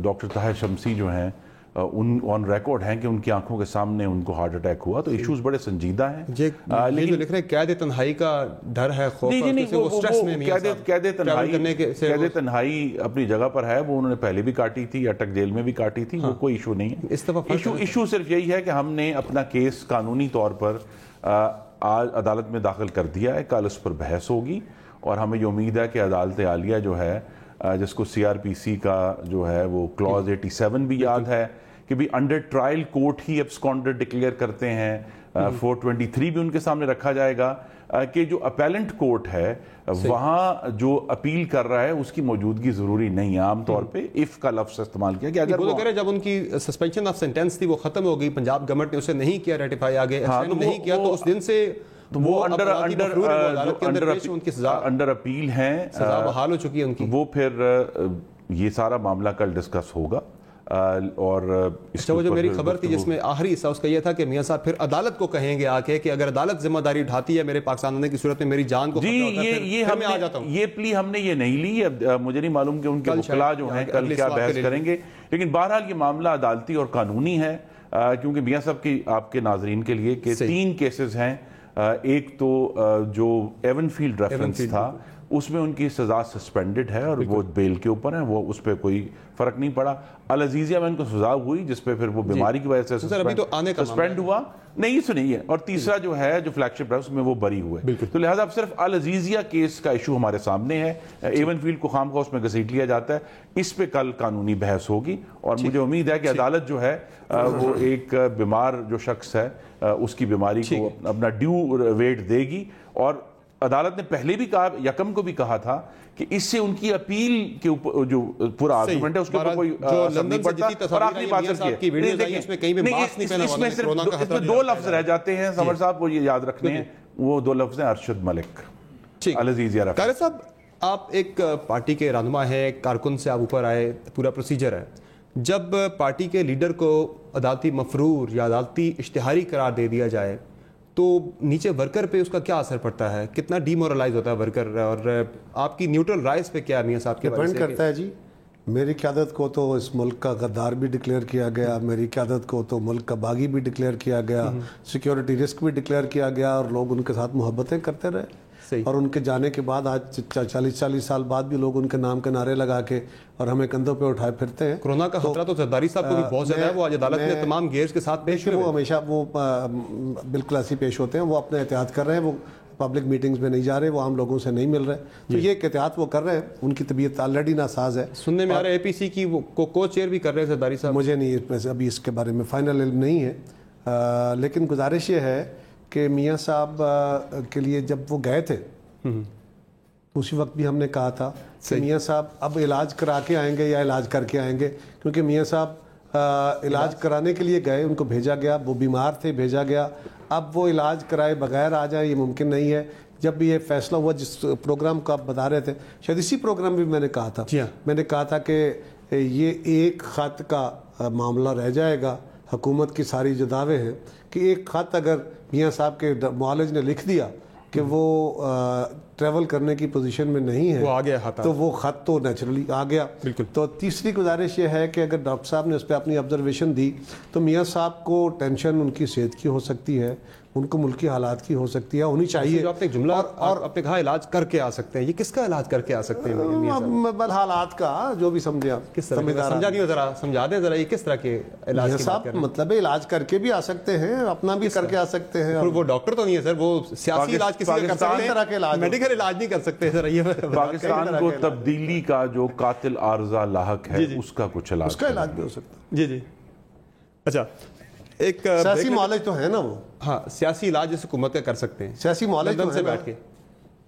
G: ڈاکٹر طاہر شمسی جو ہیں ان آن ریکارڈ ہیں کہ ان کی آنکھوں کے سامنے ان کو ہارٹ اٹیک ہوا. تو ایشوز بڑے سنجیدہ ہیں.
B: لیکن لکھ رہے ہیں قید تنہائی کا ڈر ہے, خوف
G: قید تنہائی اپنی جگہ پر ہے, وہ انہوں نے پہلے بھی کاٹی تھی, اٹک جیل میں بھی کاٹی تھی, وہ کوئی ایشو نہیں ہے. ایشو صرف یہی ہے کہ ہم نے اپنا کیس قانونی طور پر آج عدالت میں داخل کر دیا ہے. کل اس پر بحث ہوگی اور ہمیں یہ امید ہے کہ عدالت عالیہ جو ہے, جس کو سی آر پی سی کا جو ہے وہ کلوز 87 بھی یاد ہے کہ بھی انڈر ٹرائل کورٹ ہی ایبسکونڈر ڈکلیئر کرتے ہیں. 423 بھی ان کے سامنے رکھا جائے گا کہ جو اپیلنٹ کورٹ ہے وہاں جو اپیل کر رہا ہے اس کی موجودگی ضروری نہیں ہے. عام طور پہ اف کا لفظ استعمال کیا کہ اگر
B: وہ کہہ رہے جب ان کی سسپینشن آف سینٹینس تھی وہ ختم ہو گئی, پنجاب گورنمنٹ نے اسے نہیں کیا ریٹیفائی, آگے نہیں کیا, تو اس دن سے
G: وہ انڈر اپیل ہیں,
B: سزا بحال ہو چکی ہے ان کی.
G: وہ پھر یہ سارا معاملہ کل ڈسکس ہوگا. اور
B: وہ جو میری خبر تھی جس میں آخری حصہ اس کا یہ تھا کہ میاں صاحب پھر عدالت کو کہیں گے آ کے کہ اگر عدالت ذمہ داری اٹھاتی ہے میرے پاکستان آنے کی صورت میں میری جان کو,
G: یہ پلی ہم نے یہ نہیں لی. مجھے نہیں معلوم کہ ان کے وکلاء جو ہیں کل کیا بحث کریں گے, لیکن بہرحال یہ معاملہ عدالتی اور قانونی ہے. کیونکہ میاں صاحب کی آپ کے ناظرین کے لیے کہ 3 کیسز ہیں. ایک تو جو ایون فیلڈ ریفرنس تھا اس میں ان کی سزا سسپینڈڈ ہے اور وہ بیل کے اوپر ہیں, وہ اس پہ کوئی فرق نہیں پڑا. العزیزیہ میں ان کو سزا ہوئی جس پہ پھر وہ بیماری کی وجہ سے سسپینڈ ہوا, نہیں اس نہیں ہے. اور تیسرا جو ہے جو فلیگ شپ ہے اس میں وہ بری ہوئے. تو لہٰذا اب صرف العزیزیہ کیس کا ایشو ہمارے سامنے ہے. ایون فیلڈ کو خام خواہ اس میں گھسیٹ لیا جاتا ہے. اس پہ کل قانونی بحث ہوگی اور مجھے امید ہے کہ عدالت جو ہے وہ ایک بیمار جو شخص ہے اس کی بیماری کو اپنا ڈیو ویٹ دے گی. اور عدالت نے پہلے بھی کہا, یکم کو بھی کہا تھا کہ اس سے ان کی اپیل کے اوپر جو پورا آرگومنٹ ہے اس کے اوپر کوئی اثر نہیں پڑتا. اور آخری بات اس میں صرف 2 لفظ رہ جاتے ہیں سمر صاحب, وہ یہ یاد رکھنے ہیں, وہ 2 لفظ ہیں ارشد ملک, العزیزیہ رفیق.
B: قاری صاحب آپ ایک پارٹی کے رہنما ہیں, کارکن سے آپ اوپر آئے, پورا پروسیجر ہے. جب پارٹی کے لیڈر کو عدالتی مفرور یا عدالتی اشتہاری قرار دے دیا جائے تو نیچے ورکر پہ اس کا کیا اثر پڑتا ہے, کتنا ڈی مورلائز ہوتا ہے ورکر, اور آپ کی نیوٹرل رائز پہ کیا میاں صاحب کے
F: ڈیپینڈ کرتا ہے؟ جی میری قیادت کو تو اس ملک کا غدار بھی ڈکلیئر کیا گیا, میری قیادت کو تو ملک کا باغی بھی ڈکلیئر کیا گیا, سیکیورٹی رسک بھی ڈکلیئر کیا گیا, اور لوگ ان کے ساتھ محبتیں کرتے رہے. اور ان کے جانے کے بعد آج 40 سال بعد بھی لوگ ان کے نام کے نعرے لگا کے اور ہمیں کندھوں پہ اٹھائے پھرتے ہیں.
B: کورونا کا خطرہ تو زرداری صاحب کو بھی بہت زیادہ ہے, وہ آج عدالت میں تمام گیئرز کے ساتھ پیش ہوئے,
F: وہ ہمیشہ وہ بالکل ایسی پیش ہوتے ہیں, وہ اپنا احتیاط کر رہے ہیں, وہ پبلک میٹنگز میں نہیں جا رہے, وہ عام لوگوں سے نہیں مل رہے. تو یہ ایک احتیاط وہ کر رہے ہیں, ان کی طبیعت آلریڈی ناساز ہے.
B: سننے میں آ رہا ہے اے پی سی کی کو چیئر بھی کر رہے ہیں زرداری صاحب.
F: مجھے نہیں ابھی اس کے بارے میں فائنل علم نہیں ہے, لیکن گزارش یہ ہے کہ میاں صاحب کے لیے جب وہ گئے تھے اسی وقت بھی ہم نے کہا تھا کہ میاں صاحب اب علاج کرا کے آئیں گے یا علاج کر کے آئیں گے, کیونکہ میاں صاحب علاج کرانے کے لیے گئے, ان کو بھیجا گیا, وہ بیمار تھے, بھیجا گیا. اب وہ علاج کرائے بغیر آ جائیں یہ ممکن نہیں ہے. جب بھی یہ فیصلہ ہوا, جس پروگرام کو آپ بتا رہے تھے, شاید اسی پروگرام میں میں نے کہا تھا, میں نے کہا تھا کہ یہ ایک خط کا معاملہ رہ جائے گا. حکومت کی ساری جو دعوے ہیں کہ ایک خط اگر میاں صاحب کے معالج نے لکھ دیا کہ وہ ٹریول کرنے کی پوزیشن میں نہیں ہے,
B: وہ آ گیا,
F: تو وہ خط تو نیچرلی آ گیا. تو تیسری گزارش یہ ہے کہ اگر ڈاکٹر صاحب نے اس پہ اپنی آبزرویشن دی تو میاں صاحب کو ٹینشن ان کی صحت کی ہو سکتی ہے, ان کو ملکی حالات کی ہو سکتی ہے, ہونی چاہیے.
B: آپ نے ایک جملہ اور اپنے کہا علاج کر کے آ سکتے ہیں, یہ کس کا علاج کر کے آ سکتے ہیں؟
F: حالات کا جو بھی سمجھے آپ.
B: کس طرح سمجھا نہیں ہو, ذرا سمجھا دیں ذرا, یہ کس طرح کے علاج کی بات کر رہے ہیں؟
F: مطلب علاج کر کے بھی آ سکتے ہیں, اپنا بھی کر کے آ سکتے ہیں.
B: وہ ڈاکٹر تو نہیں ہے سر, وہ سیاسی علاج کسی کا کر سکتے ہیں, میڈیکل علاج نہیں کر سکتے سر. یہ
G: پاکستان کو تبدیلی کا جو قاتل عارضہ لاحق ہے اس کا کچھ علاج,
F: اس کا علاج بھی ہو سکتا ہے.
B: جی جی. اچھا, ایک
F: سیاسی معالج تو ہے نا وہ.
B: ہاں, سیاسی علاج جس حکومت کا کر سکتے ہیں,
F: سیاسی معالج
B: سے بیٹھ کے.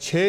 B: 6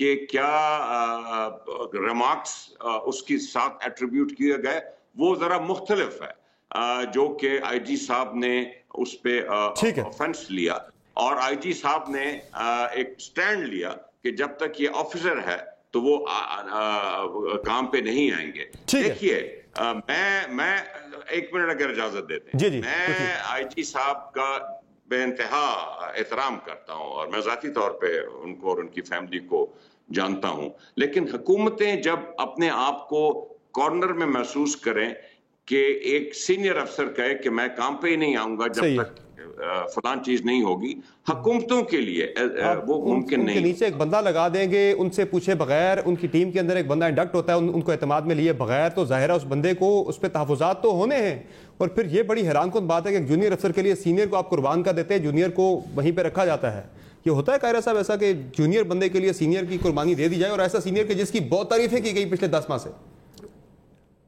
H: کہ کیا ریمارکس اس کے ساتھ ایٹریبیوٹ کیے گئے وہ ذرا مختلف ہے، جو کہ آئی جی صاحب نے اس پہ آفینس لیا، اور آئی جی صاحب نے ایک سٹینڈ لیا کہ جب تک یہ آفیسر ہے تو وہ کام پہ نہیں آئیں گے۔ دیکھیے میں ایک منٹ اگر اجازت دیتے ہیں، میں آئی جی صاحب کا بے انتہا احترام کرتا ہوں اور میں ذاتی طور پہ ان کو اور ان کی فیملی کو جانتا ہوں، لیکن حکومتیں جب اپنے آپ کو کارنر میں محسوس کریں کہ ایک سینئر افسر کہے کہ میں کام پہ ہی نہیں آؤں گا جب تک فلان چیز نہیں ہوگی، حکومتوں کے لیے وہ ممکن نہیں۔
B: ان کے نیچے ایک بندہ لگا دیں گے، ان سے پوچھے بغیر، ان کی ٹیم کے اندر ایک بندہ انڈکٹ ہوتا ہے ان کو اعتماد میں لیے بغیر، تو ظاہر ہے اس بندے کو اس پہ تحفظات تو ہونے ہیں۔ اور پھر یہ بڑی حیران کن بات ہے کہ ایک جونیئر افسر کے لیے سینئر کو آپ قربان کر دیتے ہیں، جونیئر کو وہیں پہ رکھا جاتا ہے۔ یہ ہوتا ہے قاہرہ صاحب ایسا کہ جونیئر بندے کے لیے سینئر کی قربانی دے دی جائے، اور ایسا سینئر کے جس کی بہت تعریفیں کی گئی پچھلے 10 ماہ سے؟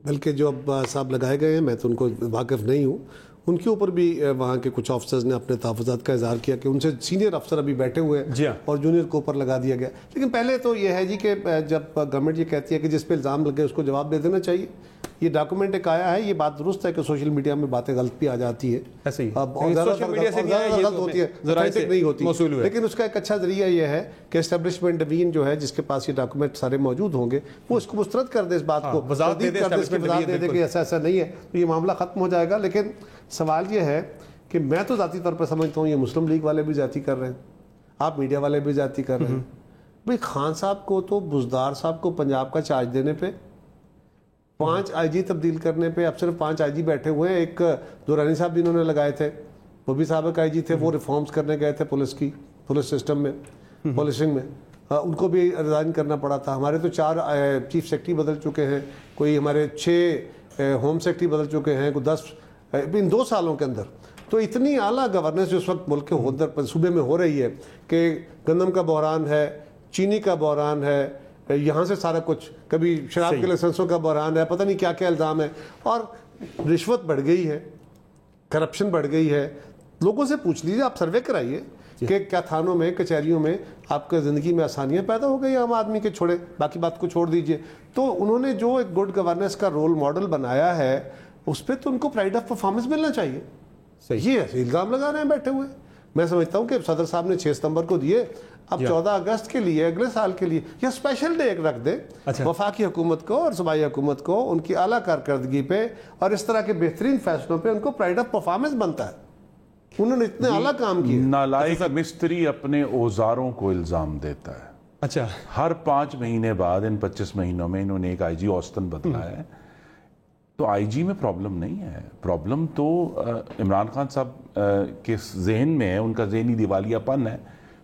F: بلکہ جو اب صاحب لگائے گئے ہیں میں تو ان کو واقف نہیں ہوں، ان کے اوپر بھی وہاں کے کچھ آفیسرز نے اپنے تحفظات کا اظہار کیا کہ ان سے سینئر افسر ابھی بیٹھے ہوئے ہیں اور جونیئر کو اوپر لگا دیا گیا۔ لیکن پہلے تو یہ ہے جی کہ جب گورنمنٹ یہ کہتی ہے کہ جس پہ الزام لگے اس کو جواب دے دینا چاہیے، یہ ڈاکومنٹ ایک آیا ہے، یہ بات درست ہے کہ سوشل میڈیا میں باتیں غلط بھی آ جاتی ہے،
B: ایسے ہی
F: غلط ہوتی ہے، نہیں ہوتی، لیکن اس کا ایک اچھا ذریعہ یہ ہے کہ اسٹیبلشمنٹ ڈوین جو ہے جس کے پاس یہ ڈاکومنٹ سارے موجود ہوں گے وہ اس کو مسترد کر دے، اس بات کو وضاحت دے دے کہ ایسا ایسا نہیں ہے، تو یہ معاملہ ختم ہو جائے گا۔ لیکن سوال یہ ہے کہ میں تو ذاتی طور پر سمجھتا ہوں یہ مسلم لیگ والے بھی زیادتی کر رہے ہیں، آپ میڈیا والے بھی زیادتی کر رہے ہیں۔ بھئی خان صاحب کو تو بزدار صاحب کو پنجاب کا چارج دینے پہ، 5 آئی جی تبدیل کرنے پہ، اب صرف 5 آئی جی بیٹھے ہوئے ہیں، ایک دورانی صاحب بھی انہوں نے لگائے تھے، وہ بھی سابق آئی جی تھے، وہ ریفارمز کرنے گئے تھے پولیس سسٹم میں، پولیسنگ میں، ان کو بھی ریزائن کرنا پڑا تھا۔ ہمارے تو 4 چیف سیکرٹری بدل چکے ہیں، کوئی ہمارے 6 ہوم سیکرٹری بدل چکے ہیں، کوئی 10 ان 2 سالوں کے اندر۔ تو اتنی اعلیٰ گورننس اس وقت ملک کے صوبے میں ہو رہی ہے کہ گندم کا بحران ہے، چینی کا بحران ہے، یہاں سے سارا کچھ، کبھی شراب کے لائسنسوں کا بحران ہے، پتہ نہیں کیا کیا الزام ہے، اور رشوت بڑھ گئی ہے، کرپشن بڑھ گئی ہے۔ لوگوں سے پوچھ لیجیے، آپ سروے کرائیے کہ کیا تھانوں میں، کچہریوں میں آپ کے زندگی میں آسانیاں پیدا ہو گئی عام آدمی کے، چھوڑے باقی بات کو چھوڑ دیجیے۔ تو انہوں نے جو ایک گڈ گورننس کا رول ماڈل بنایا ہے اس پہ تو ان کو پرائڈ آف پرفارمنس ملنا چاہیے۔ یہ ایسے الزام لگا رہے ہیں بیٹھے ہوئے۔ میں سمجھتا ہوں کہ صدر صاحب نے 6 ستمبر کو دیے، اب 14 اگست کے لیے اگلے سال کے لیے یا اسپیشل ڈے رکھ دیں وفاقی حکومت کو اور صوبائی حکومت کو، ان کی اعلیٰ کارکردگی پہ اور اس طرح کے بہترین فیصلوں پہ ان کو پرائڈ آف پرفارمنس بنتا ہے۔ انہوں نے اتنے اعلیٰ کام کیے۔
G: نالائق مستری اپنے اوزاروں کو الزام دیتا ہے۔
B: اچھا،
G: ہر 5 مہینے بعد ان 25 مہینوں میں انہوں نے ایک آئی جی اوسطن بدلا ہے۔ تو آئی جی میں پرابلم نہیں ہے، پرابلم تو عمران خان صاحب کے ذہن میں ہے، ان کا ذہنی دیوالیہ پن ہے،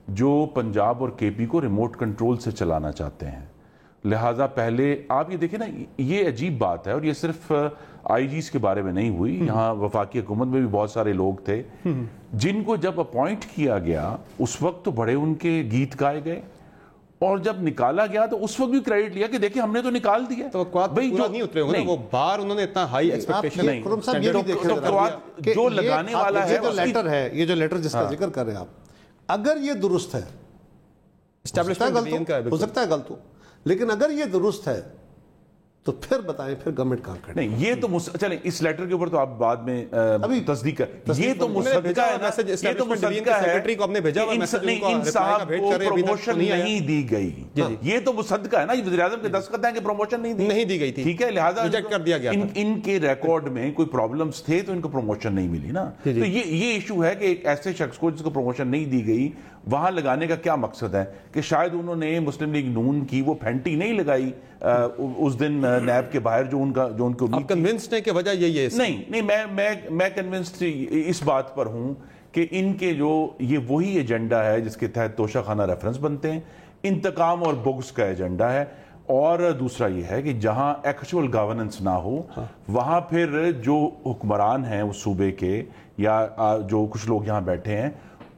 G: جو پنجاب اور کے پی کو ریموٹ کنٹرول سے چلانا چاہتے ہیں۔ لہٰذا پہلے آپ یہ دیکھیں نا، یہ عجیب بات ہے، اور یہ صرف آئی جیز کے بارے میں نہیں ہوئی، یہاں وفاقی حکومت میں بھی بہت سارے لوگ تھے جن کو جب اپوائنٹ کیا گیا اس وقت تو بڑے ان کے گیت گائے گئے، اور جب نکالا گیا تو اس وقت بھی کریڈٹ لیا کہ دیکھیں ہم نے تو نکال دیا۔
B: توقعات پورا نہیں اترے ہوئے، وہ بار انہوں نے اتنا ہائی ایکسپیکٹیشن نہیں۔
G: جو لگانے والا ہے،
F: یہ جو لیٹر ہے، یہ جو لیٹر جس کا ذکر کر رہے ہیں آپ، اگر یہ درست ہے، ہو سکتا ہے غلط ہو، لیکن اگر یہ درست ہے تو پھر بتائیں پھر گورنمنٹ کہاں کھڑی؟
G: نہیں، یہ تو چلیں اس لیٹر کے اوپر تو آپ بعد میں تصدیق کر، یہ تو مصدقہ ہے نا، یہ تو مصدقہ ہے، ان صاحب کو پروموشن نہیں دی گئی، یہ تو مصدقہ ہے نا، یہ وزیر اعظم کے دستخط ہیں کہ پروموشن نہیں دی گئی تھی، ٹھیک ہے، لہٰذا ریجیکٹ کر دیا گیا۔ ان کے ریکارڈ میں کوئی پرابلمز تھے تو ان کو پروموشن نہیں ملی نا۔ تو یہ ایشو ہے کہ ایک ایسے شخص کو جس کو پروموشن نہیں دی گئی وہاں لگانے کا کیا مقصد ہے؟ کہ شاید انہوں نے مسلم لیگ نون کی وہ پھینٹی نہیں لگائی اس دن نیب کے باہر جو ان کو
B: آپ کنونسڈ ہیں کہ وجہ یہی ہے؟
G: نہیں، میں کنونسڈ اس بات پر ہوں کہ ان کے جو یہ وہی ایجنڈا ہے جس کے تحت توشہ خانہ ریفرنس بنتے ہیں، انتقام اور بغض کا ایجنڈا ہے۔ اور دوسرا یہ ہے کہ جہاں ایکچوئل گورننس نہ ہو وہاں پھر جو حکمران ہیں اس صوبے کے یا جو کچھ لوگ یہاں بیٹھے ہیں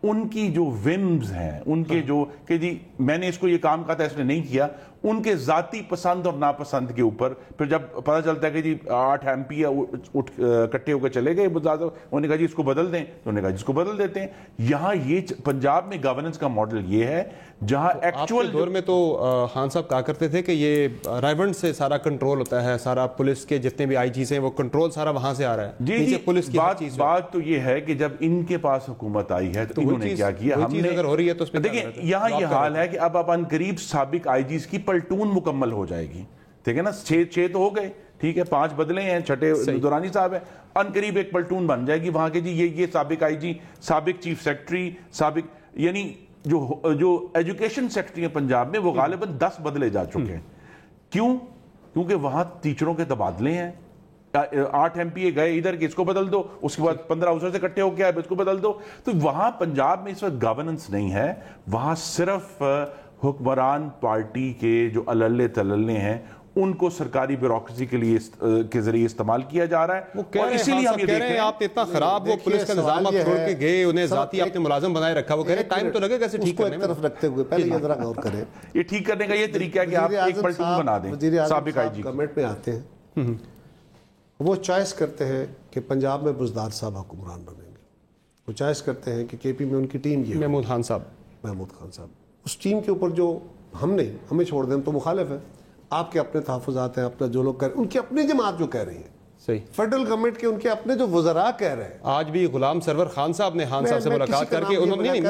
G: ان کی جو ومز ہیں، ان کے جو کہ جی میں نے اس کو یہ کام کہا تھا اس نے نہیں کیا، ان کے ذاتی پسند اور ناپسند کے اوپر پھر جب پتہ چلتا ہے کہ جی 8 MP اکٹھے ہو کے چلے گئے، انہوں نے کہا جی اس کو بدل دیں، تو انہوں نے کہا جی اس کو بدل دیتے ہیں. یہاں یہ پنجاب میں گورننس کا ماڈل یہ ہے جہاں ایکچوئل
B: دور میں تو خان صاحب کہا کرتے تھے کہ یہ رائیونٹ سے سارا کنٹرول ہوتا ہے، سارا پولیس کے جتنے بھی آئی جیز ہیں وہ کنٹرول سارا وہاں سے آ رہا ہے.
G: جی پولیس کی بات تو یہ ہے کہ جب ان کے پاس حکومت آئی ہے تو انہوں نے کیا کیا، ہم نے
B: اگر ہو رہی ہے تو
G: دیکھیں یہاں یہ حال ہے کہ اب ان قریب سابق آئی جیز کی پلٹون مکمل ہو جائے گی، ٹھیک ہے نا. 6 تو ہو گئے، ٹھیک ہے، 5 بدلے ہیں، 6 دورانی صاحب ہے، ان قریب ایک پلٹون بن جائے گی وہاں کے جی یہ سابق آئی جی، سابق چیف سیکرٹری، سابق یعنی جو ایجوکیشن سیکرٹری ہیں پنجاب میں وہ غالباً 10 بدلے جا چکے ہیں. کیوں؟ کیونکہ وہاں ٹیچروں کے تبادلے ہیں. 8 MPA گئے ادھر کہ اس کو بدل دو، اس کے بعد 15 اسر سے اکٹھے ہو کے آئے اس کو بدل دو. تو وہاں پنجاب میں اس وقت گورننس نہیں ہے، وہاں صرف حکمران پارٹی کے جو عللے تللے ہیں ان کو سرکاری بیوروکریسی کے ذریعے استعمال کیا جا رہا ہے. اور اسی لیے ہم یہ دیکھ رہے ہیں
B: آپ اتنا خراب وہ پولیس کا نظام آپ چھوڑ کے گئے، انہیں ذاتی آپ نے ملازم بنائے رکھا، وہ کہہ رہے ٹائم تو لگے کیسے ٹھیک کرنے میں.
E: طرف رکھتے ہوئے پہلے یہ ذرا غور کریں،
G: یہ ٹھیک کرنے کا یہ طریقہ ہے کہ آپ ایک پلٹون بنا دیں. سابق آئی جی
E: گورنمنٹ میں آتے ہیں، وہ چوائس کرتے ہیں کہ پنجاب میں بزدار صاحب حکمران بنیں گے، وہ چوائس کرتے ہیں کہ KP میں ان کی ٹیم یہ
B: محمود خان صاحب،
E: اس ٹیم کے اوپر جو ہم نہیں، ہمیں چھوڑ دیں تو مخالف ہے. آپ کے اپنے تحفظات ہیں، اپنا جو لوگ کہہ رہے ہیں، ان کی اپنی جماعت جو کہہ رہی ہے،
B: صحیح
E: فیڈرل گورنمنٹ کے ان کے اپنے جو وزراء کہہ رہے ہیں.
B: آج بھی غلام سرور خان صاحب نے خان صاحب سے ملاقات کر کے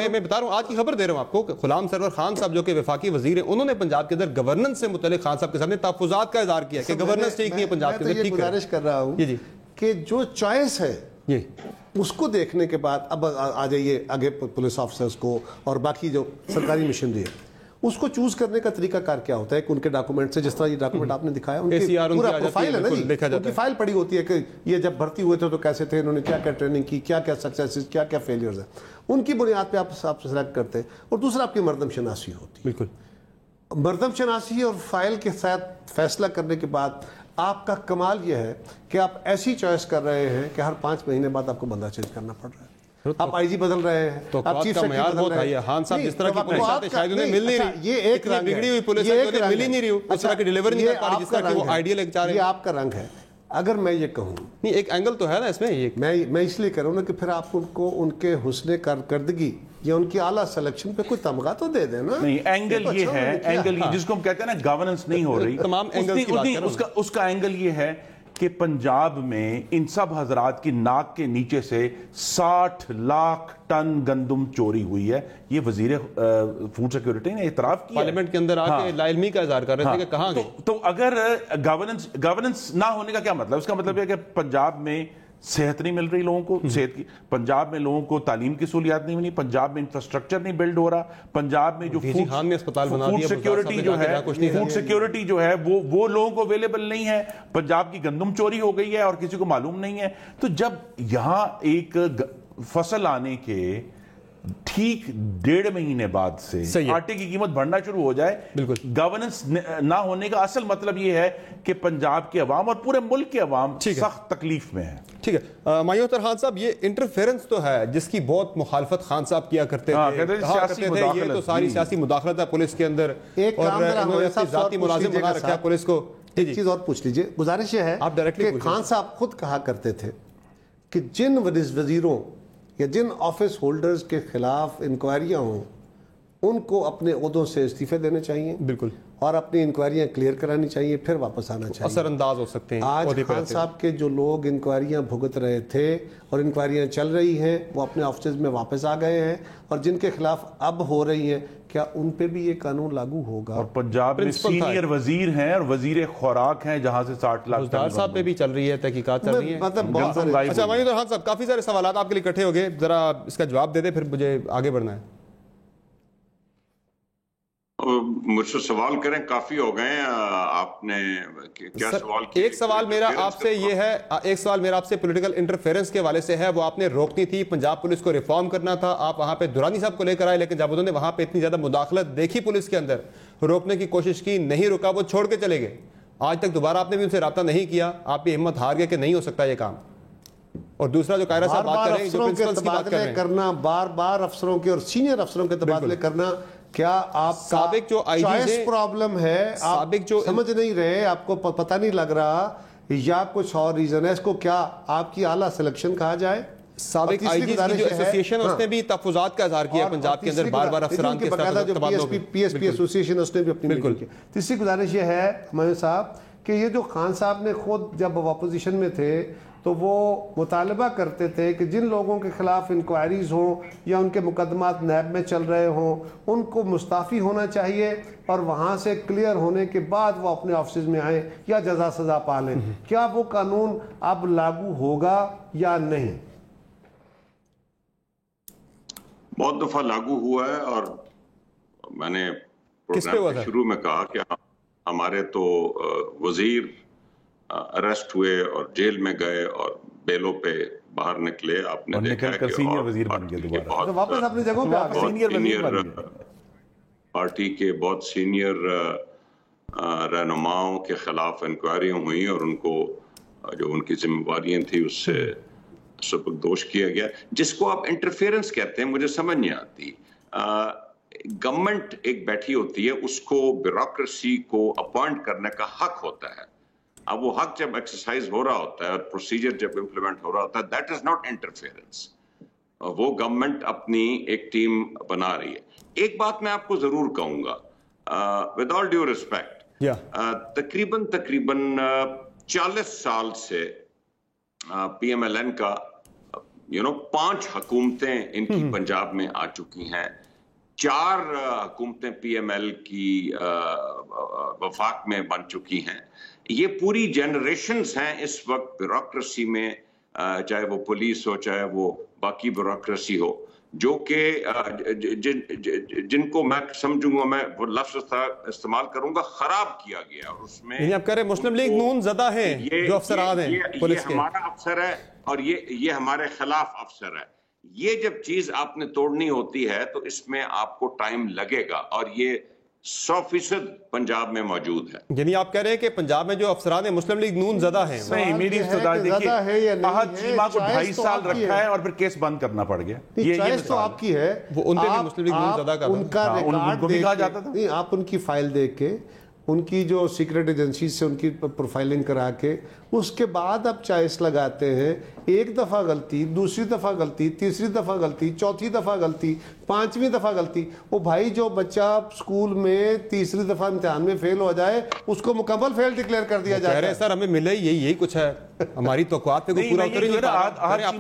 B: میں بتا رہا ہوں، آج کی خبر دے رہا ہوں آپ کو، غلام سرور خان صاحب جو کہ وفاقی وزیر ہیں، انہوں نے پنجاب کے اندر گورننس سے متعلق خان صاحب کے سامنے تحفظات کا اظہار کیا کہ گورننس ٹھیک نہیں ہے پنجاب کے اندر.
E: میں گزارش کر رہا ہوں کہ جو چوائس ہے اس کو دیکھنے کے بعد اب آ جائیے آگے پولیس آفیسرز کو اور باقی جو سرکاری مشنری ہے اس کو چوز کرنے کا طریقہ کار کیا ہوتا ہے. کہ ان کے ڈاکومنٹ سے، جس طرح یہ ڈاکومنٹ آپ نے دکھایا، ان کی پورا پروفائل ہے نا جی، ان کی فائل پڑی ہوتی ہے کہ یہ جب بھرتی ہوئے تھے تو کیسے تھے، انہوں نے کیا کیا ٹریننگ کی، کیا کیا سکسیسز، کیا کیا فیلیئرز ہیں، ان کی بنیاد پہ آپ سلیکٹ کرتے ہیں. اور دوسرا آپ کی مردم شناسی ہوتی ہے.
B: بالکل
E: مردم شناسی اور فائل کے ساتھ فیصلہ کرنے کے بعد آپ کا کمال یہ ہے کہ آپ ایسی چوائس کر رہے ہیں کہ ہر 5 مہینے بعد آپ کو بندہ چینج کرنا پڑ رہا ہے. آپ آئی جی بدل رہے ہیں، آپ چیف سیکرٹری بدل رہے ہیں.
B: خان صاحب جس طرح کی پولیس آتے شاید انہیں مل نہیں رہی،
E: یہ ایک رنگ
B: بگڑی ہوئی پولیس ہے، انہیں مل ہی نہیں رہی، اس طرح کی ڈیلیور نہیں کر پا رہی جس طرح کی وہ آئیڈیل ایک چاہ رہے ہیں.
E: یہ آپ کا رنگ ہے. اگر میں یہ کہوں،
B: نہیں ایک اینگل تو ہے نا اس میں،
E: میں اس لیے کہہ رہا ہوں نا کہ پھر آپ ان کو ان کے حسن کارکردگی یا ان کی اعلیٰ سلیکشن پہ کوئی تمغہ تو دے دیں نا.
G: نہیں اینگل یہ ہے، اینگل جس کو ہم کہتے ہیں نا گورننس نہیں ہو رہی،
B: تمام اینگل کی بات کر رہا ہوں.
G: اس کا اینگل یہ ہے کہ پنجاب میں ان سب حضرات کی ناک کے نیچے سے 60 لاکھ ٹن گندم چوری ہوئی ہے. یہ وزیر فوڈ سیکیورٹی نے اعتراف کیا
B: پارلیمنٹ کے اندر آ کے لا علمی کا اظہار کر رہے تھے کہ کہاں گئے.
G: تو اگر گورننس نہ ہونے کا کیا مطلب؟ اس کا مطلب یہ کہ پنجاب میں صحت نہیں مل رہی لوگوں کو، صحت کی، پنجاب میں لوگوں کو تعلیم کی سہولیات نہیں ملی، پنجاب میں انفراسٹرکچر نہیں بلڈ ہو رہا، پنجاب میں جو فوڈ سیکیورٹی جو ہے وہ لوگوں کو اویلیبل نہیں ہے، پنجاب کی گندم چوری ہو گئی ہے اور کسی کو معلوم نہیں ہے. تو جب یہاں ایک فصل آنے کے ٹھیک 1.5 مہینے بعد سے آٹے کی قیمت بڑھنا شروع ہو جائے، گورننس نہ ہونے کا اصل مطلب یہ ہے کہ پنجاب کے عوام اور پورے ملک کے عوام سخت تکلیف میں ہیں.
B: ٹھیک ہے مایوتر خان صاحب، یہ انٹرفیرنس تو ہے جس کی بہت مخالفت خان صاحب کیا کرتے تھے، یہ تو ساری سیاسی مداخلت ہے پولیس کے اندر، اور انہوں نے ذاتی ملازم بنا رکھا ہے پولیس کو.
E: ایک چیز اور پوچھ لیجئے، گزارش یہ ہے کہ خان صاحب خود کہا کرتے تھے کہ جن وزیروں یا جن آفس ہولڈرز کے خلاف انکوائریاں ہوں ان کو اپنے عہدوں سے استعفے دینے چاہیے،
B: بالکل،
E: اور اپنی انکوائریاں کلیئر کرانی چاہیے، پھر واپس آنا چاہیے.
B: اثر انداز ہو سکتے ہیں.
E: آج خان صاحب کے جو لوگ انکوائریاں بھگت رہے تھے اور انکوائریاں چل رہی ہیں وہ اپنے آفسز میں واپس آ گئے ہیں، اور جن کے خلاف اب ہو رہی ہیں کیا ان پہ بھی یہ قانون لاگو ہوگا؟
G: اور پنجاب میں سینئر وزیر ہیں اور وزیر خوراک ہیں جہاں سے 60 لاکھ
B: صاحب پہ بھی چل رہی ہے، تحقیقات چل رہی ہیں. اچھا مایوتر خان صاحب، کافی سارے سوالات آپ کے لیے اکٹھے ہو گئے، ذرا اس کا جواب دے دیں پھر مجھے آگے بڑھنا ہے.
H: مجھ سے سوال کریں، کافی ہو گئے ہیں. آپ نے کیا سوال کیا؟
B: ایک سوال میرا آپ سے یہ ہے، ایک سوال میرا آپ سے پولیٹیکل انٹرفیرنس کے حوالے سے ہے، وہ آپ نے روکنی تھی، پنجاب پولیس کو ریفارم کرنا تھا، آپ وہاں پہ دورانی صاحب کو لے کر آئے، لیکن جب انہوں نے وہاں پہ اتنی زیادہ مداخلت دیکھی پولیس کے اندر، روکنے کی کوشش کی، نہیں رکا، وہ چھوڑ کے چلے گئے. آج تک دوبارہ آپ نے بھی ان سے رابطہ نہیں کیا، آپ کی ہمت ہار گئے کہ نہیں ہو سکتا یہ کام. اور دوسرا جو قائرہ صاحب بات کر رہے ہیں، جو پرنسپلز کی بات کر رہے ہیں،
E: کرنا بار بار افسروں کے اور سینئر افسروں کے تبادلے کرنا، کیا آپ
B: سابق جو آئی جی
E: چوائس پرابلم ہے، آپ سمجھ نہیں رہے، آپ کو پتہ نہیں لگ رہا، یا کچھ اور ریزن ہے؟ اس کو کیا آپ کی اعلیٰ سلیکشن کہا جائے؟
B: سابق آئی جی کی جو ایسوسیشن اس نے بھی تحفظات کا اظہار کیا پنجاب کے اندر، بار بار افسران کے ساتھ تبادلوں میں.
E: پی ایس پی ایسوسیشن اس نے بھی اپنی بالکل کی. تیسری گزارش یہ ہے ہمایوں صاحب کہ یہ جو خان صاحب نے خود جب اپوزیشن میں تھے تو وہ مطالبہ کرتے تھے کہ جن لوگوں کے خلاف انکوائریز ہوں یا ان کے مقدمات نیب میں چل رہے ہوں ان کو مستعفی ہونا چاہیے، اور وہاں سے کلیئر ہونے کے بعد وہ اپنے آفسز میں آئیں یا جزا سزا پا لیں. کیا وہ قانون اب لاگو ہوگا یا نہیں؟
H: بہت دفعہ لاگو ہوا ہے، اور میں نے پروگرام کے شروع میں کہا کہ ہمارے تو وزیر اریسٹ ہوئے اور جیل میں گئے اور بیلوں پہ باہر نکلے. آپ نے دیکھا کہ
G: سینئر وزیر بن گئے دوبارہ،
E: واپس اپنی جگہوں پہ
G: سینئر
H: پارٹی کے بہت سینئر رہنماؤں کے خلاف انکوائریاں ہوئیں اور ان کو جو ان کی ذمہ داریاں تھیں اس سے سبکدوش کیا گیا. جس کو آپ انٹرفیئرنس کہتے ہیں مجھے سمجھ نہیں آتی. گورنمنٹ ایک بیٹھی ہوتی ہے، اس کو بیوروکریسی کو اپوائنٹ کرنے کا حق ہوتا ہے. اب وہ حق جب ایکسرسائز ہو رہا ہوتا ہے اور پروسیجر جب امپلیمنٹ ہو رہا ہوتا ہے، دیٹ از ناٹ انٹرفیئرنس. وہ گورنمنٹ اپنی ایک ٹیم بنا رہی ہے. ایک بات میں آپ کو ضرور کہوں گا ود آل ڈیو ریسپیکٹ، تقریباً 40 سال سے پی ایم ایل این کا 5 حکومتیں ان کی پنجاب میں آ چکی ہیں، 4 حکومتیں پی ایم ایل کی وفاق میں بن چکی ہیں. یہ پوری جنریشنز ہیں اس وقت بیوروکریسی میں، چاہے وہ پولیس ہو چاہے وہ باقی بیوروکریسی ہو، جو کہ جن کو میں سمجھوں گا، میں وہ لفظ استعمال کروں گا، خراب کیا گیا. اور اس میں
B: آپ کہہ رہے مسلم لیگ نون زدہ ہیں جو افسران ہیں پولیس کے،
H: یہ ہمارا افسر ہے اور یہ ہمارے خلاف افسر ہے. یہ جب چیز آپ نے توڑنی ہوتی ہے تو اس میں آپ کو ٹائم لگے گا، اور یہ 100% پنجاب میں موجود ہے.
B: یعنی آپ کہہ رہے ہیں کہ پنجاب میں جو افسران ہیں مسلم لیگ نون زدہ ہیں؟
G: نہیں، میری استدعا دیکھیے، احد چیمہ کو 2.5 سال رکھا ہے اور پھر کیس بند کرنا پڑ گیا. یہ
E: چوائس تو آپ کی ہے،
B: وہ ان پہ بھی مسلم لیگ نون زدہ کا
E: ان کا ریکارڈ دیکھ کے، آپ ان کی فائل دیکھ کے، ان کی جو سیکرٹ ایجنسی سے ان کی پروفائلنگ کرا کے اس کے بعد اب چوائس لگاتے ہیں. ایک دفعہ غلطی، دوسری دفعہ غلطی، تیسری دفعہ غلطی، چوتھی دفعہ غلطی، 5ویں دفعہ غلطی. وہ بھائی جو بچہ اسکول میں تیسری دفعہ امتحان میں فیل ہو جائے اس کو مکمل فیل ڈکلیئر کر دیا جاتا ہے.
B: سر ہمیں ملے یہی کچھ ہے، ہماری توقعات پہ پورا اتر ہی نہیں پا رہا.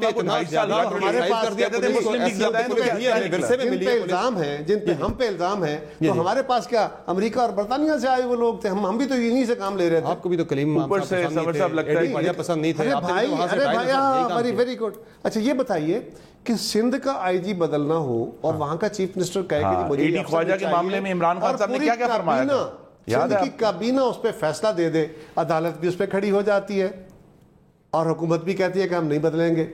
B: جن پہ ہم پہ الزام ہے تو ہمارے پاس کیا امریکہ اور برطانیہ سے آئے وہ لوگ تھے، ہم بھی تو انہی سے کام لے رہے تھے.
G: آپ کو بھی تو کلیم
B: پسند نہیں تھے.
E: Very good. اچھا یہ بتائیے کہ سندھ کا آئی جی بدلنا ہو اور وہاں کا چیف منسٹر کہے کہ
G: مجھے خواجہ کے معاملے میں عمران خان صاحب نے کیا فرمایا تھا،
E: سندھ کی کابینہ اس پہ فیصلہ دے دے، عدالت بھی اس پہ کھڑی ہو جاتی ہے اور حکومت بھی کہتی ہے کہ ہم نہیں بدلیں گے،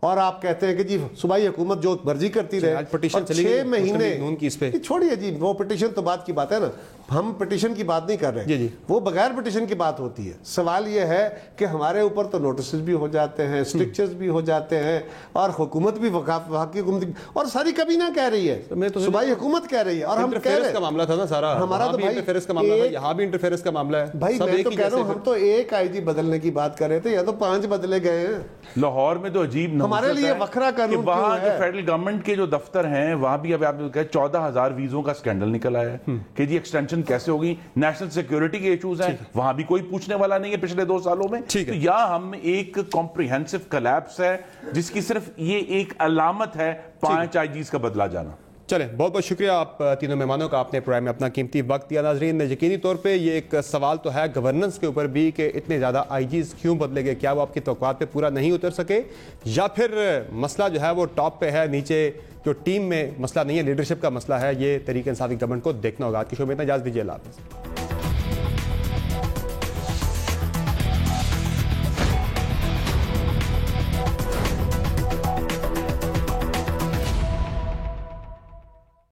E: اور آپ کہتے ہیں کہ جی صوبائی حکومت جو مرضی کرتی رہے. 6 مہینے چھوڑیے جی، وہ پٹیشن تو بات کی بات ہے نا، ہم پٹیشن کی بات نہیں کر رہے، وہ بغیر پٹیشن کی بات ہوتی ہے. سوال یہ ہے کہ ہمارے اوپر تو نوٹسز بھی ہو جاتے ہیں، اسٹرکچرز بھی ہو جاتے ہیں، اور حکومت بھی وفاقی حکومت اور ساری کابینہ کہہ رہی ہے، صوبائی حکومت کہہ رہی ہے، اور ہم کہہ رہے ہیں
B: کا معاملہ تھا نا سارا،
E: ہمارا تو
B: انٹرفیئرنس کا معاملہ ہے، یہاں بھی انٹرفیئرنس کا معاملہ ہے.
E: بھائی میں تو کہہ رہا ہوں ہم تو ایک آئی جی بدلنے کی بات کر رہے تھے، یا تو 5 بدلے گئے ہیں.
G: لاہور میں تو عجیب
E: ہمارے لیے وکھرا قانون
G: وہاں جو فیڈرل گورنمنٹ کے جو دفتر ہیں وہاں بھی اب آپ نے کہا 14,000 ویزوں کا سکینڈل نکل آیا ہے کہ جی ایکسٹینشن کیسے ہوگی. نیشنل سیکیورٹی کے ایشوز ہیں، وہاں بھی کوئی پوچھنے والا نہیں ہے پچھلے 2 سالوں میں. تو یا ہم ایک کمپریہنسو کلیپس ہے جس کی صرف یہ ایک علامت ہے 5 آئی جیز کا بدلا جانا.
B: چلیں، بہت بہت شکریہ آپ تینوں مہمانوں کا، آپ نے پروگرام میں اپنا قیمتی وقت دیا. ناظرین، یقینی طور پہ یہ ایک سوال تو ہے گورننس کے اوپر بھی کہ اتنے زیادہ آئی جیز کیوں بدلے گئے، کیا وہ آپ کی توقعات پہ پورا نہیں اتر سکے، یا پھر مسئلہ جو ہے وہ ٹاپ پہ ہے، نیچے جو ٹیم میں مسئلہ نہیں ہے، لیڈرشپ کا مسئلہ ہے. یہ تحریک انصاف گورنمنٹ کو دیکھنا ہوگا. آج کی شو میں اتنا، اجازت دیجیے، اللہ حافظ.